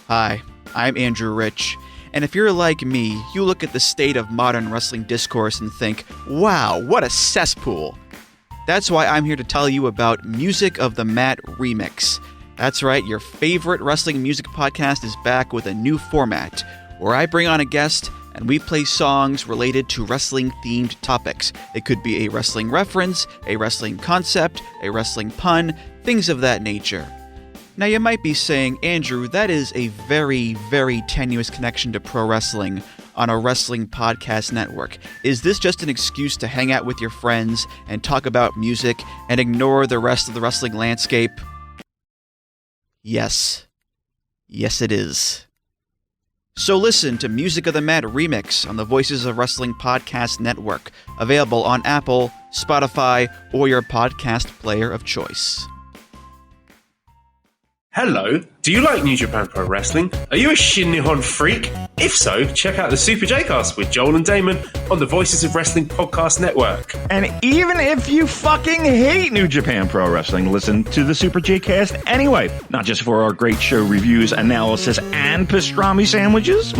Hi, I'm Andrew Rich, and if you're like me, you look at the state of modern wrestling discourse and think, wow, what a cesspool. That's why I'm here to tell you about Music of the Mat Remix. That's right, your favorite wrestling music podcast is back with a new format, where I bring on a guest and we play songs related to wrestling-themed topics. It could be a wrestling reference, a wrestling concept, a wrestling pun, things of that nature. Now you might be saying, Andrew, that is a very, very tenuous connection to pro wrestling on a wrestling podcast network. Is this just an excuse to hang out with your friends and talk about music and ignore the rest of the wrestling landscape? Yes. Yes, it is. So listen to Music of the Mat Remix on the Voices of Wrestling Podcast Network, available on Apple, Spotify, or your podcast player of choice. Hello, do you like New Japan Pro Wrestling? Are you a Shin Nihon freak? If so, check out the Super J-Cast with Joel and Damon on the Voices of Wrestling Podcast Network. And even if you fucking hate New Japan Pro Wrestling, listen to the Super J-Cast anyway. Not just for our great show reviews, analysis, and pastrami sandwiches,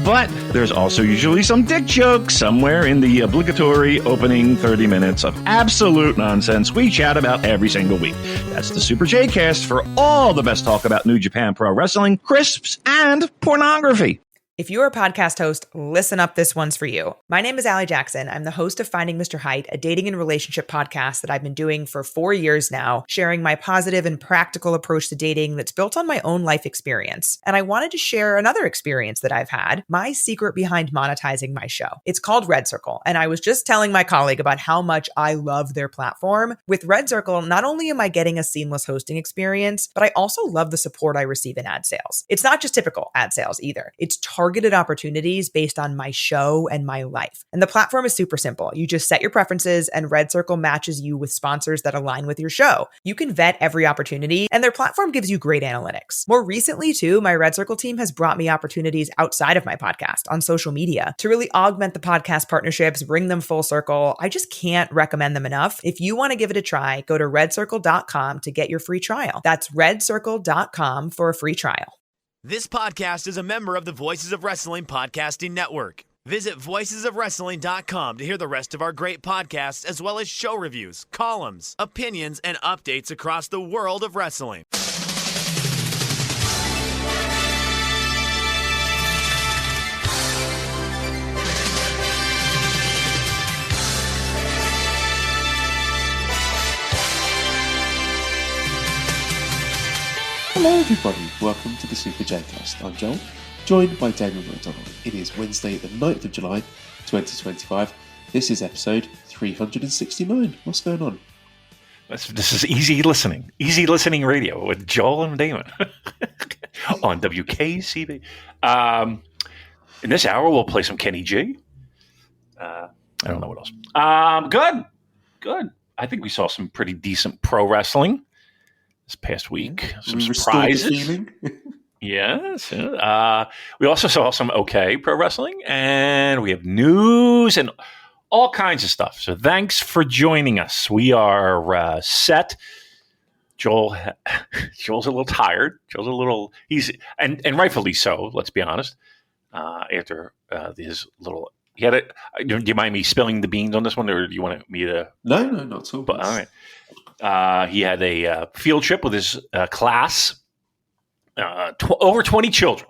but there's also usually some dick jokes somewhere in the obligatory opening 30 minutes of absolute nonsense we chat about every single week. That's the Super J-Cast for all the best talk about New Japan Pro Wrestling, crisps, and pornography. If you're a podcast host, listen up, this one's for you. My name is Allie Jackson. I'm the host of Finding Mr. Height, a dating and relationship podcast that I've been doing for 4 years now, sharing my positive and practical approach to dating that's built on my own life experience. And I wanted to share another experience that I've had, my secret behind monetizing my show. It's called Red Circle, and I was just telling my colleague about how much I love their platform. With Red Circle, not only am I getting a seamless hosting experience, but I also love the support I receive in ad sales. It's not just typical ad sales either. It's targeted opportunities based on my show and my life. And the platform is super simple. You just set your preferences and Red Circle matches you with sponsors that align with your show. You can vet every opportunity and their platform gives you great analytics. More recently too, my Red Circle team has brought me opportunities outside of my podcast on social media to really augment the podcast partnerships, bring them full circle. I just can't recommend them enough. If you want to give it a try, go to redcircle.com to get your free trial. That's redcircle.com for a free trial. This podcast is a member of the Voices of Wrestling Podcasting Network. Visit voicesofwrestling.com to hear the rest of our great podcasts, as well as show reviews, columns, opinions, and updates across the world of wrestling. Hello everybody, welcome to the Super J-Cast. I'm Joel, joined by Damon McDonald. It is Wednesday the 9th of July, 2025. This is episode 369. What's going on? This is easy listening radio with Joel and Damon on WKCB. In this hour, we'll play some Kenny G. I don't know what else. Good. I think we saw some pretty decent pro wrestling this past week. Some surprises. Yes. We also saw some okay pro wrestling, and we have news and all kinds of stuff. So thanks for joining us. We are set. Joel's a little tired. And rightfully so. Let's be honest. After his little, do you mind me spilling the beans on this one, or do you want me to? No, not at all. But, all right. He had a field trip with his class, over 20 children,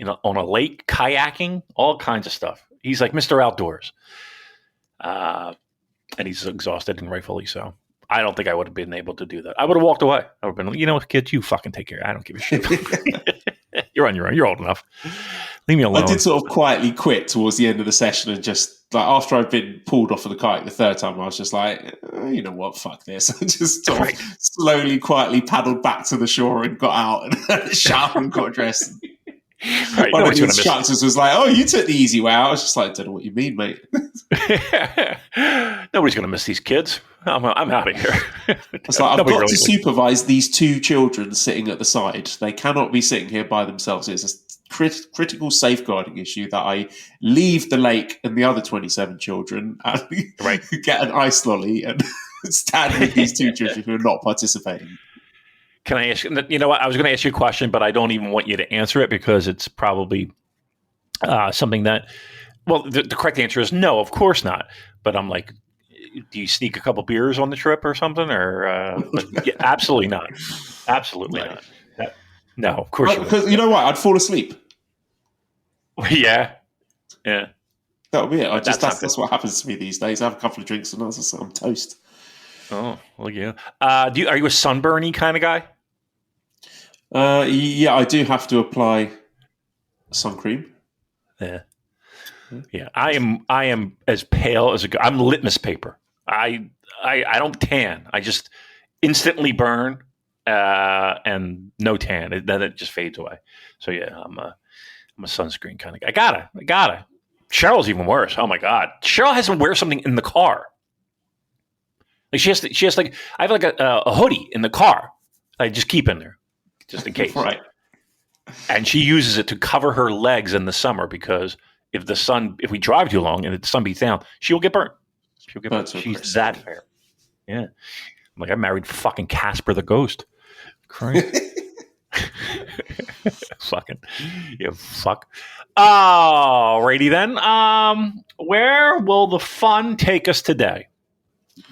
on a lake, kayaking, all kinds of stuff. He's like Mr. Outdoors. And he's exhausted, and rightfully so. I don't think I would have been able to do that. I would have walked away. I would have been, kids, you fucking take care. I don't give a shit. You're on your own. You're old enough. Leave me alone. I did sort of quietly quit towards the end of the session, and just like after I'd been pulled off of the kayak the third time, I was just like, you know what, fuck this. I just sort of slowly, quietly paddled back to the shore and got out and had a shower and got dressed. Right, one of the instructors was like, "Oh, you took the easy way out." I was just like, "I don't know what you mean, mate." Nobody's going to miss these kids. I'm out of here. It's like, I've got to supervise these two children sitting at the side. They cannot be sitting here by themselves. It's a critical safeguarding issue that I leave the lake and the other 27 children and get an ice lolly and stand with these two children who are not participating. Can I ask you know what? I was going to ask you a question, but I don't even want you to answer it because it's probably something that, well, the correct answer is no, of course not. But I'm like, do you sneak a couple beers on the trip or something? Or yeah, absolutely not. Absolutely not. No, of course you Because you know what? I'd fall asleep. Yeah. That would be it. That's what happens to me these days. I have a couple of drinks and I'm toast. Oh, well, yeah. Are you a sunburny kind of guy? Yeah, I do have to apply sun cream. Yeah. Yeah. I am as pale as I'm litmus paper. I don't tan. I just instantly burn and no tan. Then it just fades away. So yeah, I'm a sunscreen kind of guy. I gotta. Cheryl's even worse. Oh my God. Cheryl has to wear something in the car. Like she has like, I have like a hoodie in the car. I just keep in there just in case. Right. And she uses it to cover her legs in the summer because if we drive too long and the sun beats down, she'll get burnt. She's that fair. Yeah. I'm like, I married fucking Casper the Ghost. Christ. Fucking, you fuck. Alrighty then. Where will the fun take us today,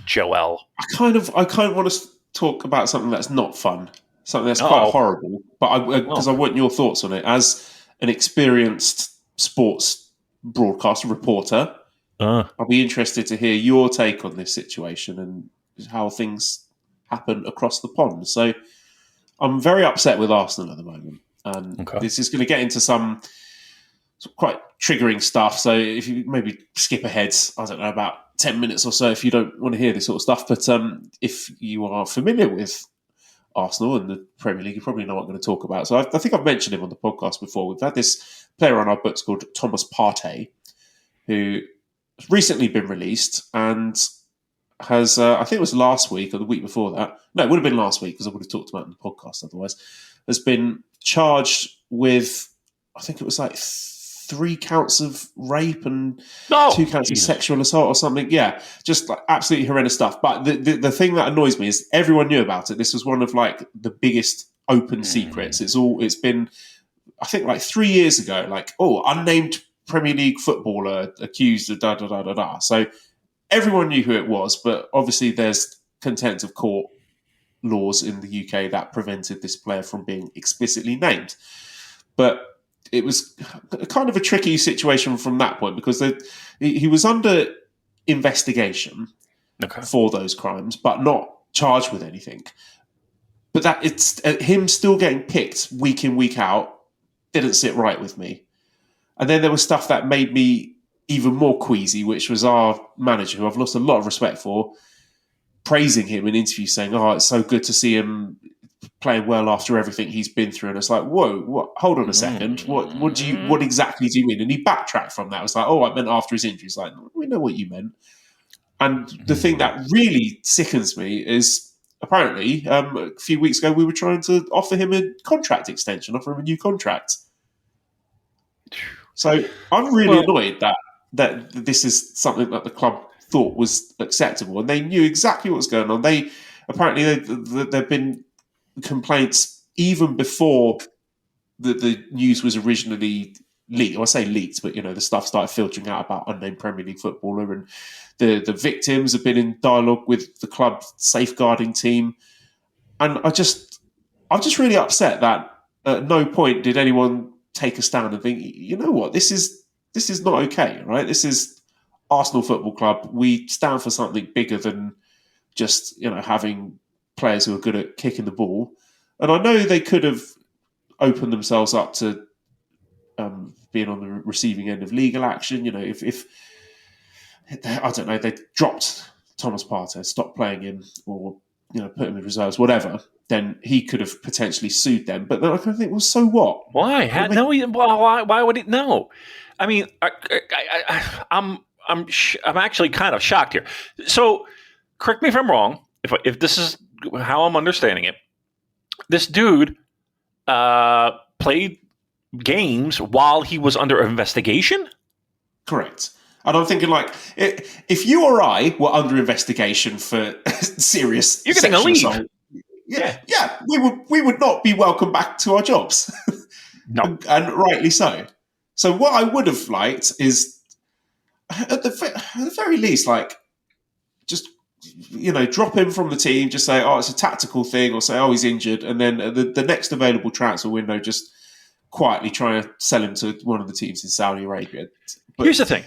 Joel? I kind of want to talk about something that's not fun, something that's quite horrible. But because I want your thoughts on it as an experienced sports broadcaster reporter. I'll be interested to hear your take on this situation and how things happen across the pond. So I'm very upset with Arsenal at the moment. And this is going to get into some quite triggering stuff. So if you maybe skip ahead, I don't know, about 10 minutes or so if you don't want to hear this sort of stuff. But if you are familiar with Arsenal and the Premier League, you probably know what I'm going to talk about. So I think I've mentioned him on the podcast before. We've had this player on our books called Thomas Partey, who has recently been released and has, I think it was last week or the week before that. No, it would have been last week because I would have talked about it in the podcast otherwise. Has been charged with, I think it was like 3 counts of rape and 2 counts of sexual assault or something. Yeah, just like absolutely horrendous stuff. But the thing that annoys me is everyone knew about it. This was one of like the biggest open secrets. It's been, I think like 3 years ago, like, unnamed Premier League footballer accused of da-da-da-da-da. So everyone knew who it was, but obviously there's contempt of court laws in the UK that prevented this player from being explicitly named. But it was kind of a tricky situation from that point because he was under investigation for those crimes, but not charged with anything. But that it's him still getting picked week in, week out didn't sit right with me. And then there was stuff that made me even more queasy, which was our manager, who I've lost a lot of respect for, praising him in interviews, saying, it's so good to see him playing well after everything he's been through. And it's like, whoa, hold on a second. What exactly do you mean? And he backtracked from that. It was like, I meant after his injury. It's like, we know what you meant. And the thing that really sickens me is apparently a few weeks ago we were trying to offer him a contract extension, offer him a new contract. So I'm really annoyed that this is something that the club thought was acceptable, and they knew exactly what was going on. There've been complaints even before the news was originally leaked. I say leaked, but the stuff started filtering out about unnamed Premier League footballer, and the victims have been in dialogue with the club safeguarding team. And I'm just really upset that at no point did anyone take a stand and think, you know what, this is not okay, right? This is Arsenal Football Club. We stand for something bigger than just having players who are good at kicking the ball. And I know they could have opened themselves up to being on the receiving end of legal action. If I don't know, they dropped Thomas Partey, stopped playing him, or put him in reserves, whatever, then he could have potentially sued them. But then I kind of think, well, so what? Why? Why would it? No. I mean, I'm actually kind of shocked here. So, correct me if I'm wrong. If this is how I'm understanding it, this dude played games while he was under investigation? Correct. And I'm thinking, like, if you or I were under investigation for serious, you're getting a leave. Assault, we would not be welcome back to our jobs. No. And rightly so. So what I would have liked is, at the very least, like, just, drop him from the team, just say, oh, it's a tactical thing, or say, oh, he's injured, and then the next available transfer window, just quietly try to sell him to one of the teams in Saudi Arabia. But here's the thing.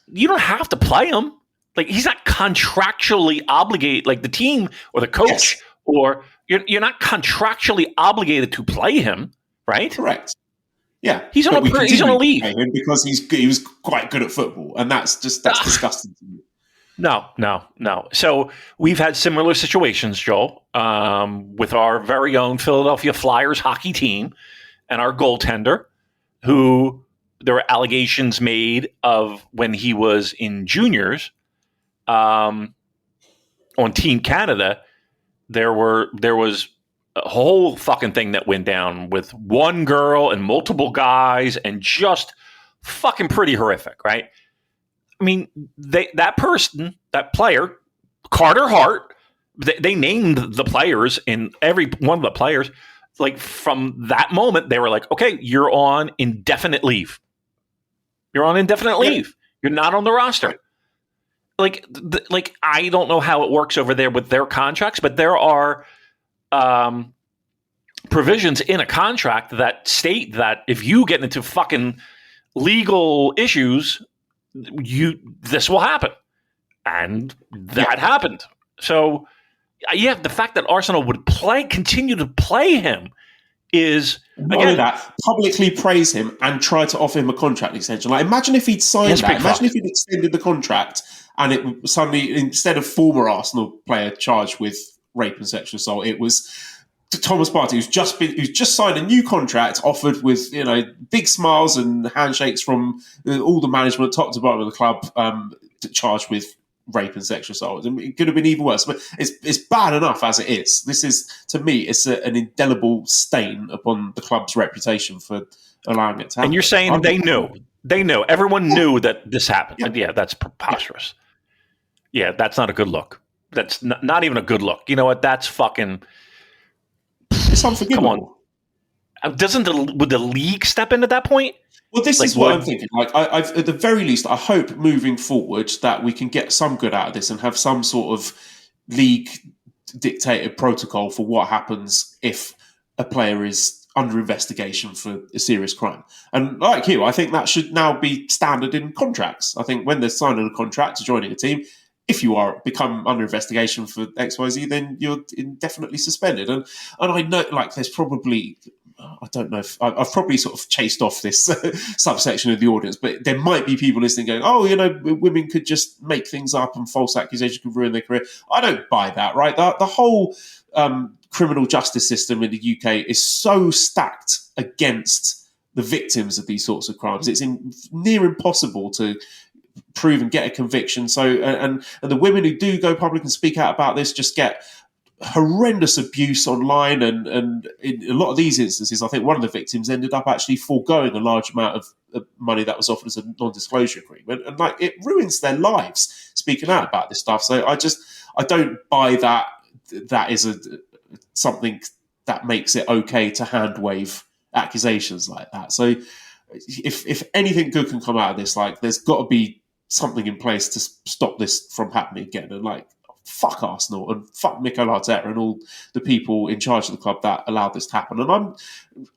You don't have to play him. Like, he's not contractually obligated, like the team or the coach, or you're not contractually obligated to play him, right? Correct. Yeah, he's on a leave because he was quite good at football, and that's disgusting to me. No. So we've had similar situations, Joel, with our very own Philadelphia Flyers hockey team and our goaltender, who there were allegations made of when he was in juniors on Team Canada. There was a whole fucking thing that went down with one girl and multiple guys, and just fucking pretty horrific, right? I mean, that player, Carter Hart, they named the players, in every one of the players, like, from that moment, they were like, okay, you're on indefinite leave. You're on indefinite leave. You're not on the roster. Like, I don't know how it works over there with their contracts, but there are provisions in a contract that state that if you get into fucking legal issues, this will happen. And that happened. So, the fact that Arsenal would continue to play him is, again, that publicly praise him and try to offer him a contract extension. Like, imagine if he'd signed that. Imagine if he'd extended the contract, and it suddenly, instead of former Arsenal player charged with rape and sexual assault, it was Thomas Partey, who's just signed a new contract, offered with big smiles and handshakes from all the management, top to bottom of the club, charged with rape and sexual assault. It could have been even worse, but it's bad enough as it is. This is, to me, it's an indelible stain upon the club's reputation for allowing it to happen. And you're saying they knew, everyone knew that this happened. Yeah, that's preposterous. Yeah, that's not a good look. That's not even a good look. You know what? That's fucking. It's unforgivable. Come on. Would the league step in at that point? Well, this is what I'm thinking. Like, I've at the very least, I hope moving forward that we can get some good out of this and have some sort of league dictated protocol for what happens if a player is under investigation for a serious crime. And like you, I think that should now be standard in contracts. I think when they're signing a contract to joining a team, if you become under investigation for XYZ, then you're indefinitely suspended. And I know, like, there's probably, I don't know if I've probably sort of chased off this subsection of the audience, but there might be people listening going, oh, women could just make things up and false accusations could ruin their career. I don't buy that, right? The whole criminal justice system in the UK is so stacked against the victims of these sorts of crimes. It's near impossible to prove and get a conviction. So, and the women who do go public and speak out about this just get horrendous abuse online. And in a lot of these instances, I think one of the victims ended up actually foregoing a large amount of money that was offered as a non-disclosure agreement. And like, it ruins their lives speaking out about this stuff. So I don't buy that is something that makes it okay to hand wave accusations like that. So if anything good can come out of this, like, there's got to be something in place to stop this from happening again. And like, fuck Arsenal and fuck Mikel Arteta and all the people in charge of the club that allowed this to happen. And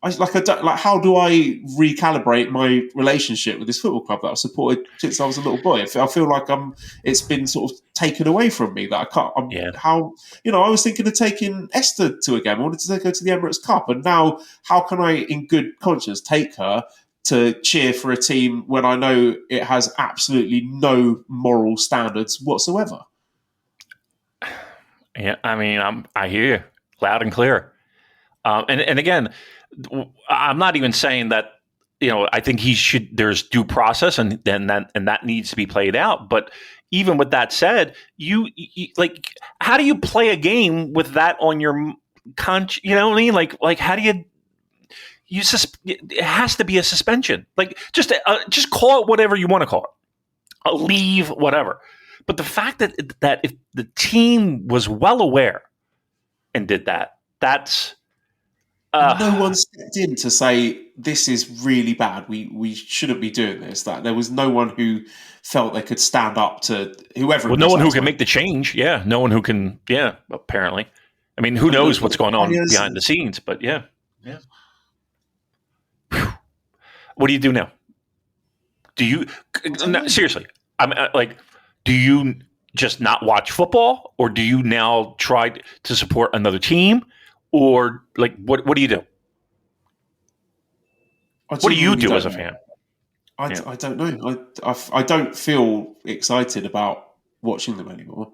how do I recalibrate my relationship with this football club that I've supported since I was a little boy? I feel like it's been sort of taken away from me, that I can't. How, I was thinking of taking Esther to a game. I wanted to take her to the Emirates Cup, and now how can I, in good conscience, take her to cheer for a team when I know it has absolutely no moral standards whatsoever? Yeah, I mean, I hear you loud and clear. And again, I'm not even saying that, I think there's due process and that needs to be played out. But even with that said, you like, how do you play a game with that on your you know what I mean? Like how do you it has to be a suspension. Like, just call it whatever you want to call it. A leave, whatever. But the fact that if the team was well aware and did that, that's no one stepped in to say this is really bad. We shouldn't be doing this. That there was no one who felt they could stand up to whoever. Well, no one who can make the change. Yeah, no one who can. Yeah, apparently. I mean, who knows what's going on behind the scenes? But yeah. What do you do now? Do you seriously? I'm like, do you just not watch football, or do you now try to support another team, or like what do you do? What do you do as a fan? I don't know. I don't feel excited about watching them anymore.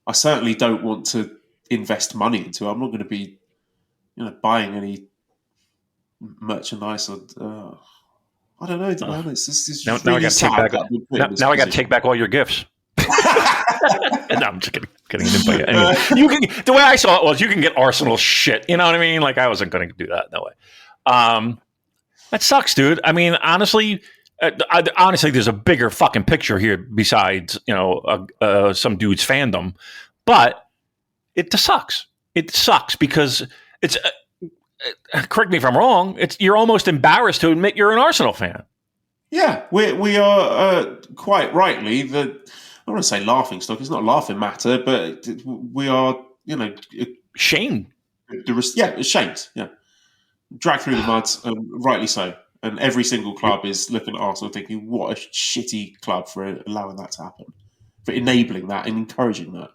I certainly don't want to invest money into it. I'm not going to be, buying any merchandise or. I don't know, man. It's just now really I sad. Now I got to take back all your gifts. No, I'm just kidding. Anyway, the way I saw it was you can get Arsenal shit. You know what I mean? Like I wasn't going to do that that way. That sucks, dude. I mean, honestly, there's a bigger fucking picture here besides some dude's fandom, but it sucks. It sucks because it's. Correct me if I'm wrong. You're almost embarrassed to admit you're an Arsenal fan. Yeah, we are quite rightly I don't want to say laughing stock. It's not a laughing matter, but we are, shamed. Yeah, shamed. Yeah, dragged through the mud, rightly so. And every single club is looking at Arsenal thinking, "What a shitty club for allowing that to happen, for enabling that and encouraging that."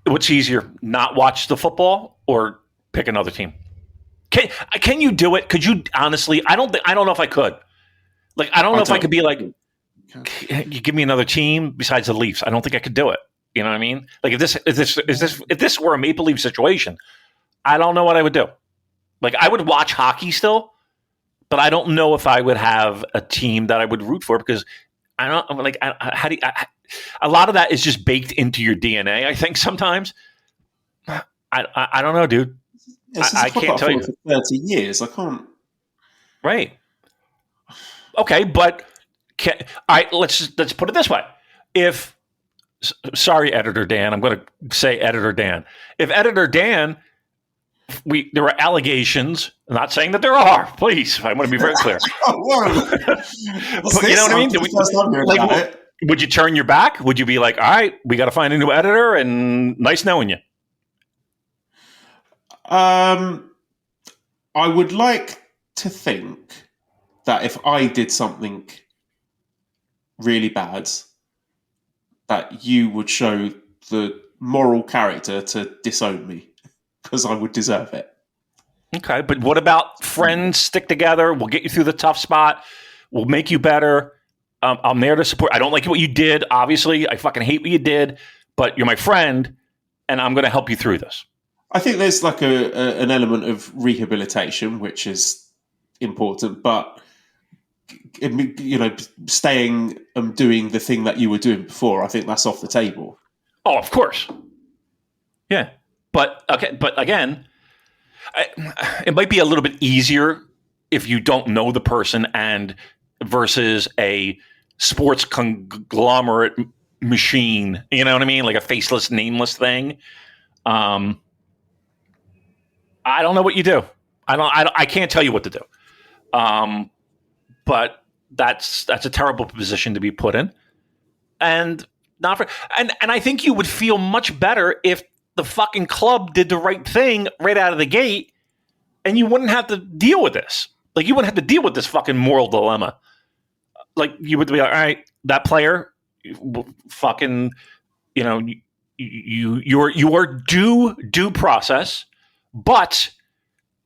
What's easier, not watch the football or pick another team? Can you do it? Could you honestly? I don't know if I could. Like, I don't know if I could be like, you give me another team besides the Leafs. I don't think I could do it. You know what I mean? Like if this were a Maple Leaf situation, I don't know what I would do. Like I would watch hockey still, but I don't know if I would have a team that I would root for because I don't like. A lot of that is just baked into your DNA. I think sometimes. I don't know, dude. Yeah, I can't tell you. For 30 years, I can't. Right. Okay, but all right. Let's put it this way. Sorry, Editor Dan. I'm going to say Editor Dan. If Editor Dan, there were allegations. I'm not saying that there are. Please, I want to be very clear. But you know what I mean? Would you turn your back? Would you be like, all right, we got to find a new editor, and nice knowing you? I would like to think that if I did something really bad, that you would show the moral character to disown me because I would deserve it. Okay, but what about friends stick together? We'll get you through the tough spot. We'll make you better. I'm there to support. I don't like what you did. Obviously, I fucking hate what you did, but you're my friend, and I'm going to help you through this. I think there's like an element of rehabilitation, which is important, but staying and doing the thing that you were doing before, I think that's off the table. Oh, of course. Yeah. But okay, but again, it might be a little bit easier if you don't know the person and versus a sports conglomerate machine, you know what I mean? Like a faceless, nameless thing. I don't know what you do. I can't tell you what to do. But that's a terrible position to be put in. And I think you would feel much better if the fucking club did the right thing right out of the gate and you wouldn't have to deal with this. Like you wouldn't have to deal with this fucking moral dilemma. Like you would be like, all right, that player fucking, your due process, but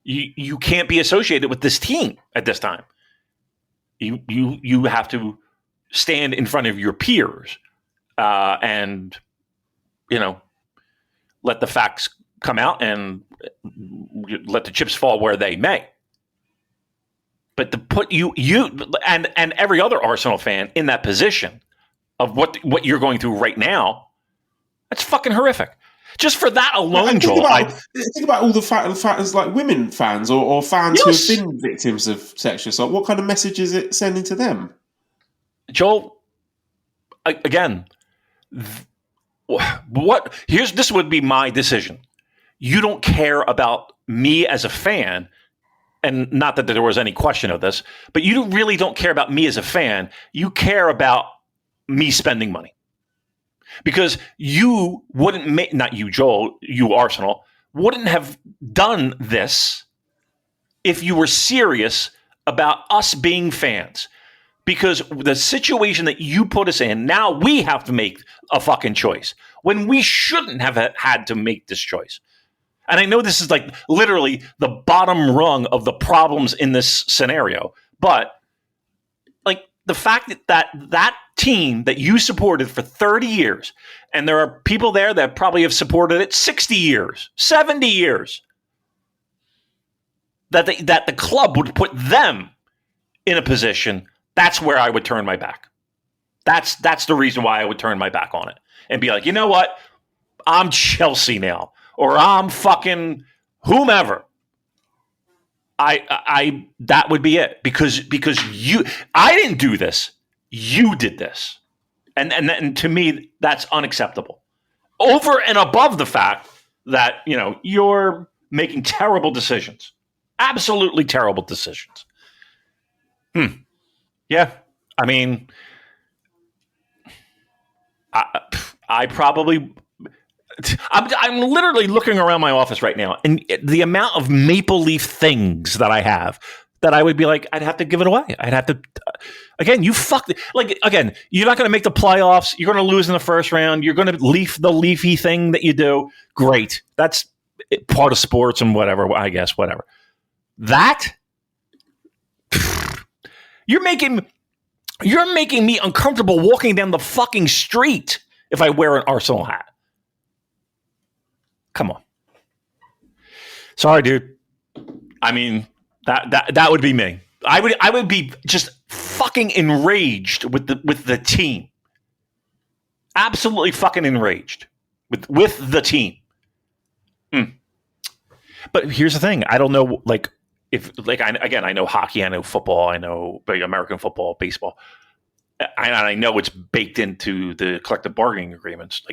you can't be associated with this team at this time. You have to stand in front of your peers and let the facts come out and let the chips fall where they may. But to put you and every other Arsenal fan in that position of what you're going through right now, that's fucking horrific. Just for that alone, Joel. Think about all the fans like women fans or fans who have been victims of sexual assault. What kind of message is it sending to them? Joel, again, This would be my decision. You don't care about me as a fan, and not that there was any question of this, but you really don't care about me as a fan. You care about me spending money. Because you wouldn't make, not you, Joel, you, Arsenal, wouldn't have done this if you were serious about us being fans. Because the situation that you put us in, now we have to make a fucking choice when we shouldn't have had to make this choice. And I know this is like literally the bottom rung of the problems in this scenario, but like the fact that team that you supported for 30 years, and there are people there that probably have supported it 60 years, 70 years, that the club would put them in a position, that's where I would turn my back. That's the reason why I would turn my back on it and be like, you know what? I'm Chelsea now, or I'm fucking whomever. I that would be it because I didn't do this. You did this. And to me, that's unacceptable. Over and above the fact that, you're making terrible decisions. Absolutely terrible decisions. Yeah. I mean, I probably... I'm literally looking around my office right now, and the amount of Maple Leaf things that I have that I would be like, I'd have to give it away. I'd have to... Again, you fucked... Again, you're not going to make the playoffs. You're going to lose in the first round. You're going to leaf the leafy thing that you do. Great. That's part of sports and whatever, I guess, whatever. That... You're making me uncomfortable walking down the fucking street if I wear an Arsenal hat. Come on. Sorry, dude. I mean, that would be me. I would be just fucking enraged with the team. Absolutely fucking enraged with the team. But here's the thing. I don't know, I know hockey, I know football, I know American football, baseball. I know it's baked into the collective bargaining agreements.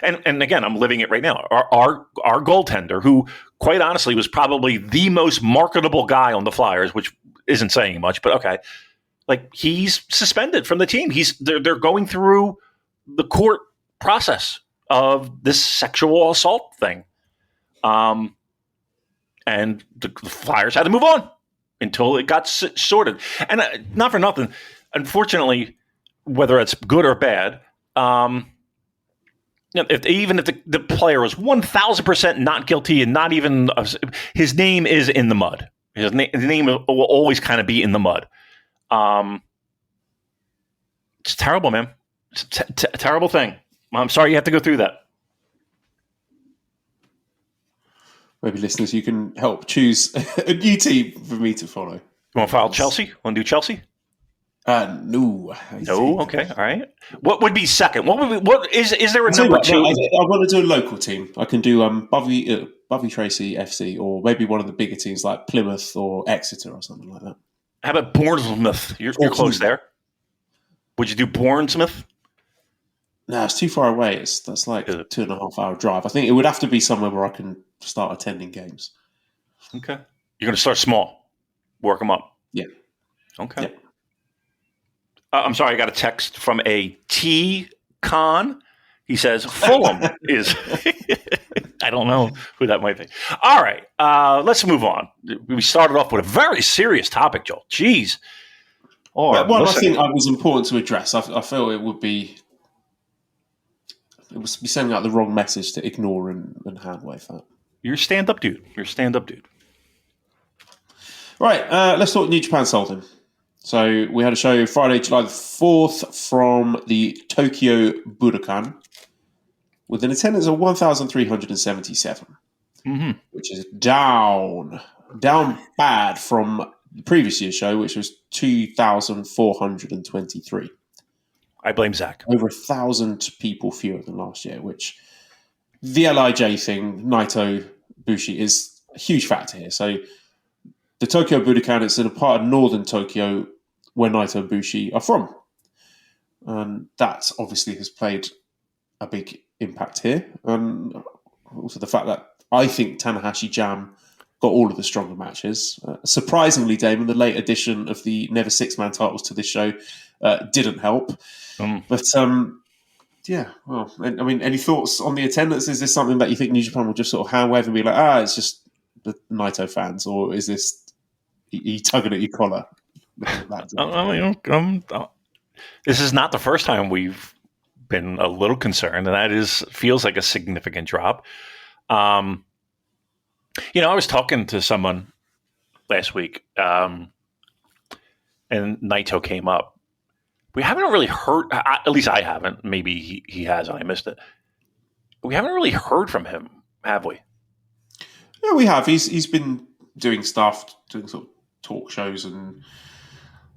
And again, I'm living it right now. Our goaltender, who quite honestly was probably the most marketable guy on the Flyers, which isn't saying much, but okay, he's suspended from the team. They're going through the court process of this sexual assault thing, and the Flyers had to move on until it got sorted. And not for nothing, unfortunately, whether it's good or bad. If the player was 1,000% not guilty and not even his name is in the mud. His name will always kind of be in the mud. It's terrible, man. It's a terrible thing. I'm sorry you have to go through that. Maybe listeners, you can help choose a new team for me to follow. You want to follow Chelsea? Want to do Chelsea? No. No. Okay. All right. What would be second? What is there a number two? I want to do a local team. I can do Bovey Tracy FC, or maybe one of the bigger teams like Plymouth or Exeter or something like that. How about Bournemouth? You're close there. Would you do Bournemouth? No, it's too far away. That's like a 2.5 hour drive. I think it would have to be somewhere where I can start attending games. Okay. You're going to start small, work them up. Yeah. Okay. Yeah. I'm sorry, I got a text from a T-Con. He says, Fulham is... I don't know who that might be. All right, let's move on. We started off with a very serious topic, Joel. Jeez. I think I was important to address. I felt it would be sending out the wrong message to ignore and hand wave that. You're a stand-up dude. Right, let's talk New Japan Solheim. So we had a show Friday, July the 4th from the Tokyo Budokan with an attendance of 1,377, which is down bad from the previous year's show, which was 2,423. I blame Zach. Over 1,000 people fewer than last year, which the LIJ thing, Naito, Bushi, is a huge factor here. So the Tokyo Budokan is in a part of northern Tokyo where Naito and Bushi are from. And that obviously has played a big impact here. And also the fact that I think Tanahashi Jam got all of the stronger matches. Surprisingly, Damon, the late addition of the Never Six-Man titles to this show didn't help. But yeah, well, I mean, any thoughts on the attendance? Is this something that you think New Japan will just sort of hand wave and be like, it's just the Naito fans, or is this you tugging at your collar? This is not the first time we've been a little concerned, and that feels like a significant drop. I was talking to someone last week, and Naito came up. We haven't really heard, at least I haven't. Maybe he has, and I missed it. We haven't really heard from him, have we? Yeah, we have. He's been doing stuff, doing sort of talk shows, and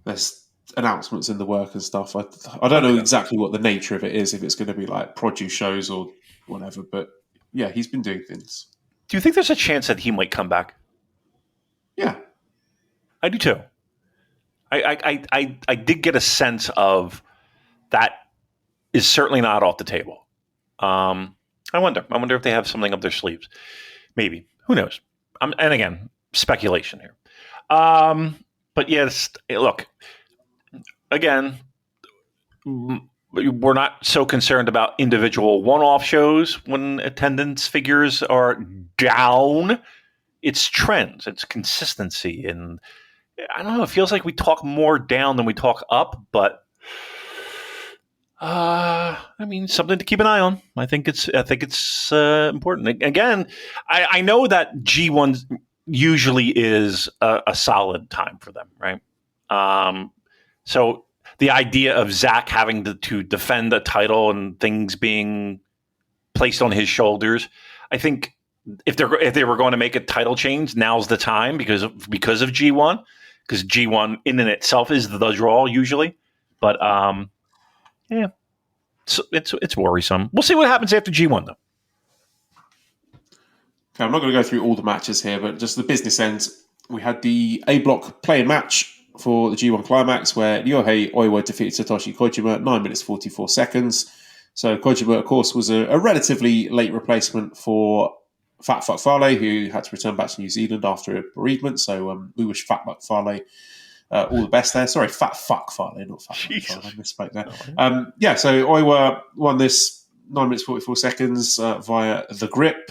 there's announcements in the work and stuff. I don't know exactly what the nature of it is, if it's going to be like produce shows or whatever, but yeah, he's been doing things. Do you think there's a chance that he might come back? Yeah. I do too. I did get a sense of that is certainly not off the table. I wonder if they have something up their sleeves. Maybe. Who knows? And again, speculation here. But yes, look, again, we're not so concerned about individual one-off shows when attendance figures are down. It's trends, it's consistency, and I don't know. It feels like we talk more down than we talk up, but something to keep an eye on. I think it's important. Again, I know that G1 usually is a solid time for them, right? So the idea of Zach having to defend a title and things being placed on his shoulders, I think if they were going to make a title change, now's the time because of G1, because G1 in and itself is the draw usually. But yeah, it's worrisome. We'll see what happens after G1 though. Okay, I'm not going to go through all the matches here, but just the business end. We had the A block play-in match for the G1 Climax where Ryohei Oiwa defeated Satoshi Kojima 9 minutes 44 seconds. So Kojima, of course, was a relatively late replacement for Fat Fuck Fale, who had to return back to New Zealand after a bereavement. So we wish Fat Fuck Fale all the best there. Sorry, Fat Fuck Fale, not Fat Fuck Fale. I misspoke there. So Oiwa won this 9 minutes 44 seconds via the grip.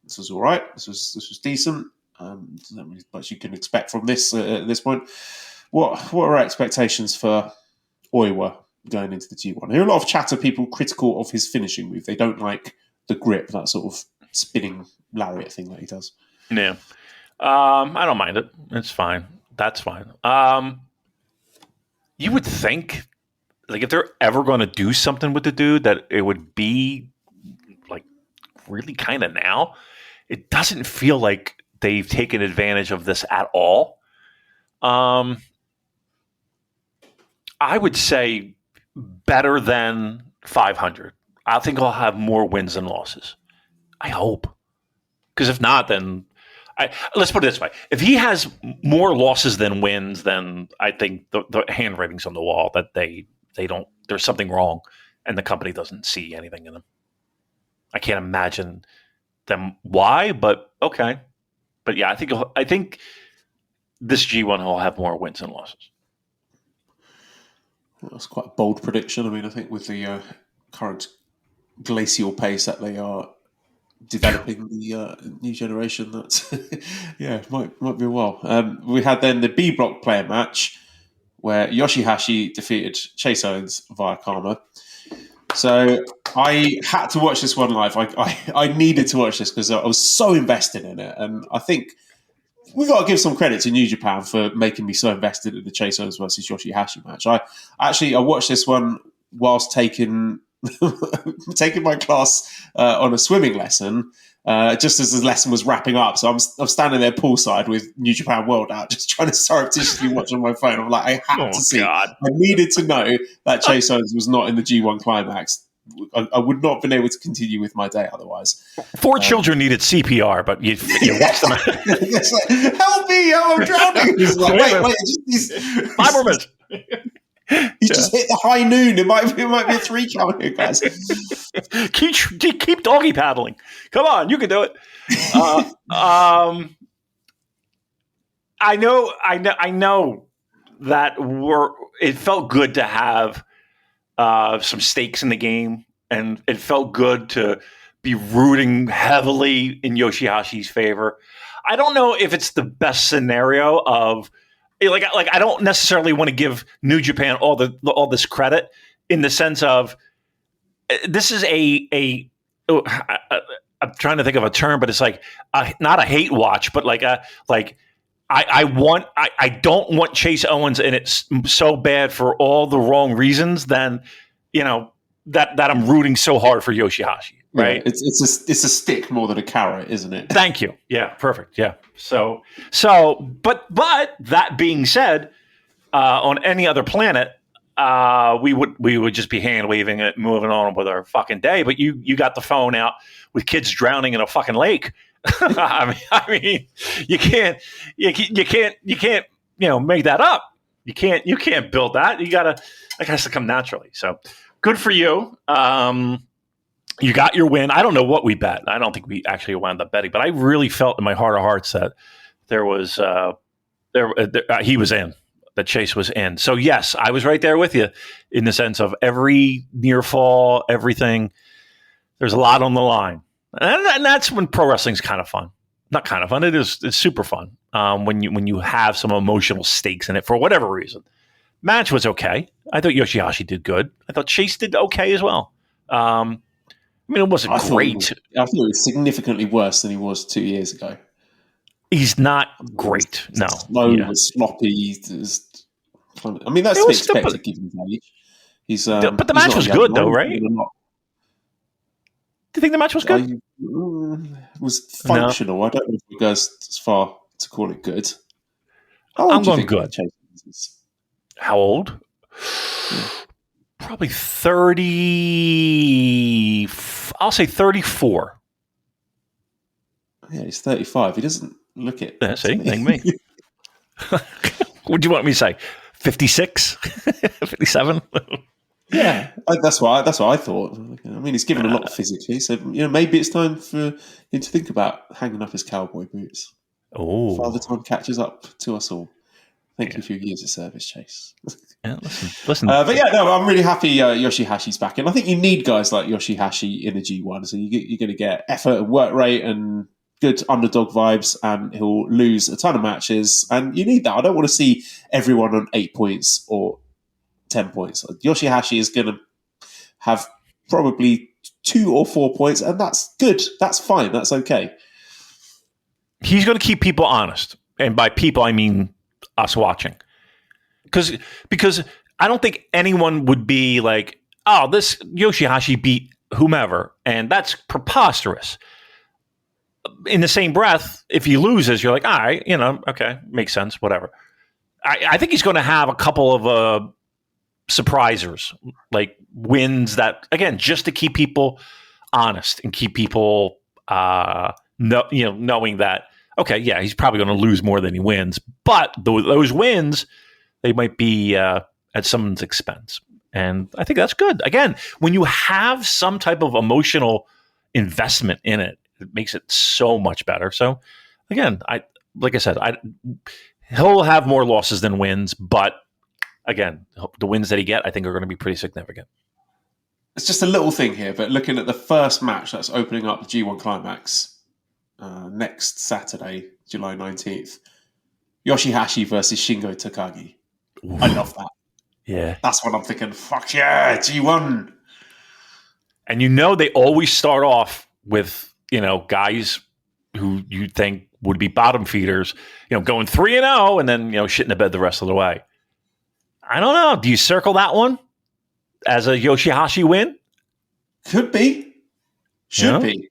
This was all right. This was decent. There's not really much you can expect from this at this point. What are our expectations for Oiwa going into the G1? I hear a lot of chatter, people critical of his finishing move. They don't like the grip, that sort of spinning lariat thing that he does. Yeah. I don't mind it. It's fine. That's fine. You would think, like, if they're ever going to do something with the dude, that it would be, like, really kind of now. It doesn't feel like they've taken advantage of this at all. I would say better than 500. I think I'll have more wins than losses. I hope. Because if not, then let's put it this way. If he has more losses than wins, then I think the handwriting's on the wall that they don't, there's something wrong and the company doesn't see anything in them. I can't imagine them why, but okay. But yeah, I think this G1 will have more wins than losses. Well, that's quite a bold prediction. I mean, I think with the current glacial pace that they are developing the new generation, that might be a while. We had then the B block player match where YOSHI-HASHI defeated Chase Owens via Karma. So I had to watch this one live. I needed to watch this because I was so invested in it, and I think we got to give some credit to New Japan for making me so invested in the Chase Owens versus YOSHI-HASHI match. I watched this one whilst taking my class on a swimming lesson, just as the lesson was wrapping up. So I'm standing there poolside with New Japan World out, just trying to surreptitiously watch on my phone. I'm like, I had to see. God. I needed to know that Chase Owens was not in the G1 Climax. I would not have been able to continue with my day otherwise. 4 children needed CPR, but you watched them. It's like, help me! I'm drowning. It's like, wait, just 5 more minutes. He's just hit the high noon. It might be a 3 count here, guys. keep doggy paddling. Come on, you can do it. I know that it felt good to have some stakes in the game, and it felt good to be rooting heavily in YOSHI-HASHI's favor. I don't know if it's the best scenario of like I don't necessarily want to give New Japan all this credit in the sense of this is I'm trying to think of a term, but it's like not a hate watch, but I don't want Chase Owens, and it's so bad for all the wrong reasons. Then that I'm rooting so hard for YOSHI-HASHI. Right, yeah, it's a stick more than a carrot, isn't it? Thank you. Yeah, perfect. Yeah. So, but that being said, on any other planet, we would just be hand waving it, moving on with our fucking day. But you got the phone out with kids drowning in a fucking lake. I mean, you can't make that up. You can't build that. That has to come naturally. So good for you. You got your win. I don't know what we bet. I don't think we actually wound up betting, but I really felt in my heart of hearts that there was he was in, that Chase was in. So yes, I was right there with you in the sense of every near fall, everything. There's a lot on the line, and that's when pro wrestling's kind of fun. Not kind of fun. It's super fun when you have some emotional stakes in it for whatever reason. Match was okay. I thought YOSHI-HASHI did good. I thought Chase did okay as well. I mean, it wasn't great. I thought it was significantly worse than he was 2 years ago. He's not great. No. Slow, sloppy. I mean, that's to be expected given his age. But the match was good, though, right? Do you think the match was good? It was functional. No. I don't know if it goes as far to call it good. I'm going good. How old? Yeah. Probably 30. I'll say 34. Yeah, he's 35. He doesn't look it. Yeah, see, like me. What do you want me to say? 56? 57? Yeah, that's what I thought. I mean, he's given a lot physically, so maybe it's time for him to think about hanging up his cowboy boots. Oh, Father Time catches up to us all. Thank you for your years of service, Chase. Yeah, listen. But yeah, no, I'm really happy YOSHI-HASHI's back, and I think you need guys like YOSHI-HASHI in a G1. So you're going to get effort and work rate and good underdog vibes, and he'll lose a ton of matches, and you need that. I don't want to see everyone on 8 points or 10 points. YOSHI-HASHI is going to have probably 2 or 4 points, and that's good. That's fine. That's okay. He's going to keep people honest, and by people I mean us watching. Because I don't think anyone would be like, oh, this YOSHI-HASHI beat whomever, and that's preposterous. In the same breath, if he loses, you're like, all right, okay, makes sense, whatever. I think he's going to have a couple of surprisers, like wins that, again, just to keep people honest and keep people knowing that, okay, yeah, he's probably going to lose more than he wins, but those wins, they might be at someone's expense. And I think that's good. Again, when you have some type of emotional investment in it, it makes it so much better. So again, like I said, he'll have more losses than wins, but again, the wins that he get, I think are going to be pretty significant. It's just a little thing here, but looking at the first match that's opening up the G1 Climax next Saturday, July 19th, YOSHI-HASHI versus Shingo Takagi. Ooh. I love that. Yeah. That's what I'm thinking. Fuck yeah, G1. And they always start off with, guys who you think would be bottom feeders, going 3-0 and then, shitting the bed the rest of the way. I don't know. Do you circle that one as a YOSHI-HASHI win? Could be. Should be.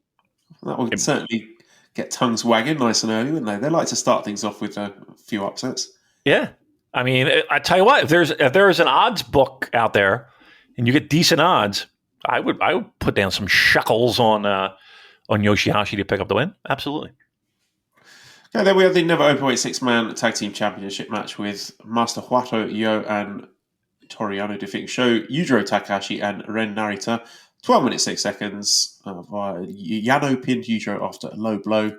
That would certainly get tongues wagging nice and early, wouldn't they? They like to start things off with a few upsets. Yeah. I mean, I tell you what, if there's an odds book out there and you get decent odds, I would put down some shekels on YOSHI-HASHI to pick up the win. Absolutely. Okay, then we have the Never Openweight 6-man tag team championship match with Master Huato Yo and Toriano defeating Yujiro Takahashi and Ren Narita. 12 minutes, 6 seconds. Yano pinned Yujiro after a low blow.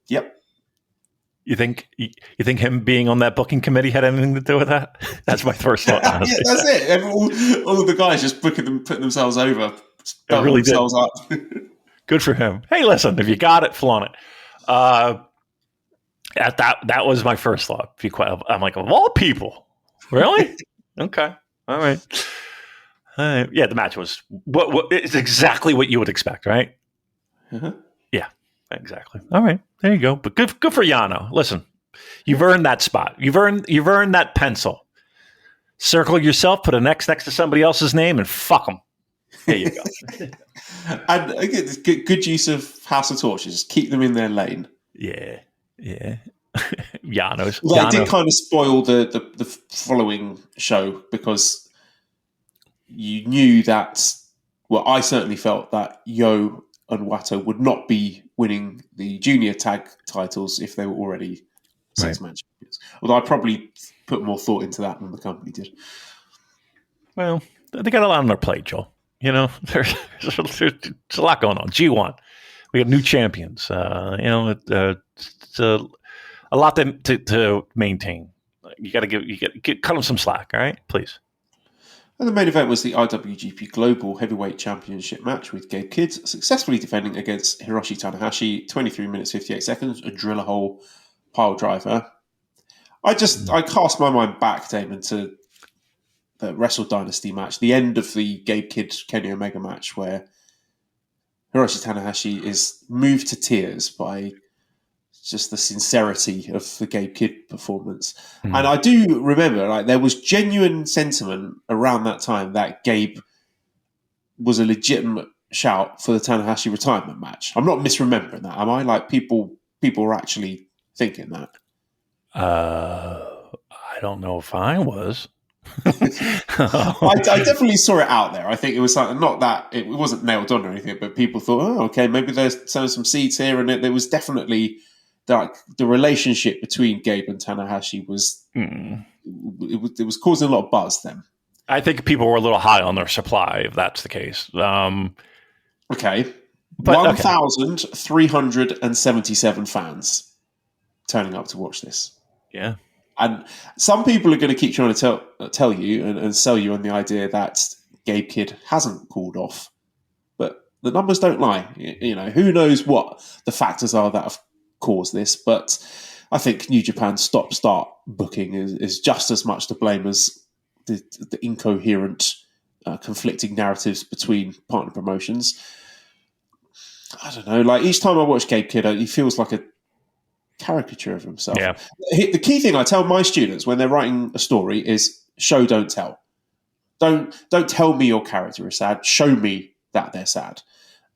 Yep. You think him being on that booking committee had anything to do with that? That's my first thought. Yeah, that's it. All the guys just putting themselves over. They really did. Up. Good for him. Hey, listen, if you got it, flaunt it. That was my first thought. I'm like, of all people, really? Okay, all right. Yeah, the match was it's exactly what you would expect, right? Uh-huh. Yeah, exactly. All right, there you go. But good for Yano. Listen, you've earned that spot. You've earned that pencil. Circle yourself, put an X next to somebody else's name, and fuck them. There you go. And again, good use of House of Torches. Keep them in their lane. Yeah. Yano's. Well, it did kind of spoil the following show because you knew that. Well, I certainly felt that Yo and Wato would not be winning the junior tag titles if they were already six-man champions. Although I probably put more thought into that than the company did. Well, they got a lot on their plate, Joel. You know, there's a lot going on. G1, we got new champions. It's a lot to maintain. You got to cut them some slack. All right, please. And the main event was the IWGP Global Heavyweight Championship match with Gabe Kidd successfully defending against Hiroshi Tanahashi. 23 minutes 58 seconds. A drill a hole pile driver. I cast my mind back, Damon, to the Wrestle Dynasty match, the end of the Gabe Kidd Kenny Omega match, where Hiroshi Tanahashi is moved to tears by just the sincerity of the Gabe Kidd performance. And I do remember, there was genuine sentiment around that time that Gabe was a legitimate shout for the Tanahashi retirement match. I'm not misremembering that, am I? People were actually thinking that. I don't know if I was. I definitely saw it out there. I think it was something, not that it wasn't nailed on or anything, but people thought, oh, okay, maybe there's some seeds here, and there was definitely the relationship between Gabe and Tanahashi was it was causing a lot of buzz then. I think people were a little high on their supply, if that's the case. Okay, 1,377 fans turning up to watch this. Yeah. And some people are going to keep trying to tell you and sell you on the idea that Gabe Kidd hasn't called off. But the numbers don't lie. You know, who knows what the factors are that have caused this. But I think New Japan's stop-start booking is just as much to blame as the incoherent, conflicting narratives between partner promotions. I don't know. Each time I watch Gabe Kidd, he feels like a caricature of himself. Yeah. The key thing I tell my students when they're writing a story is show, don't tell. Don't tell me your character is sad. Show me that they're sad.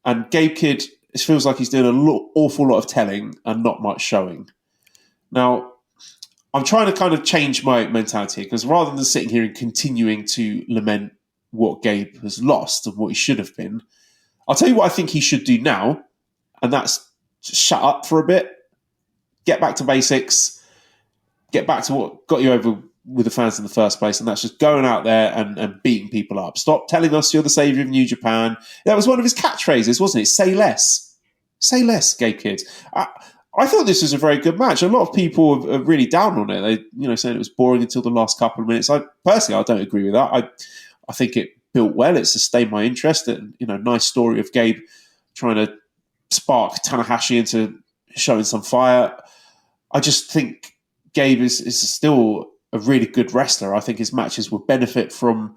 And Gabe Kidd, it feels like he's doing an awful lot of telling and not much showing. Now, I'm trying to kind of change my mentality because rather than sitting here and continuing to lament what Gabe has lost and what he should have been, I'll tell you what I think he should do now, and that's just shut up for a bit. Get back to basics, get back to what got you over with the fans in the first place, and that's just going out there and beating people up. Stop telling us you're the saviour of New Japan. That was one of his catchphrases, wasn't it? Say less. Say less, Gabe Kidd. I thought this was a very good match. A lot of people are really down on it. They, saying it was boring until the last couple of minutes. I don't agree with that. I think it built well. It sustained my interest. Nice story of Gabe trying to spark Tanahashi into showing some fire. I just think Gabe is still a really good wrestler. I think his matches would benefit from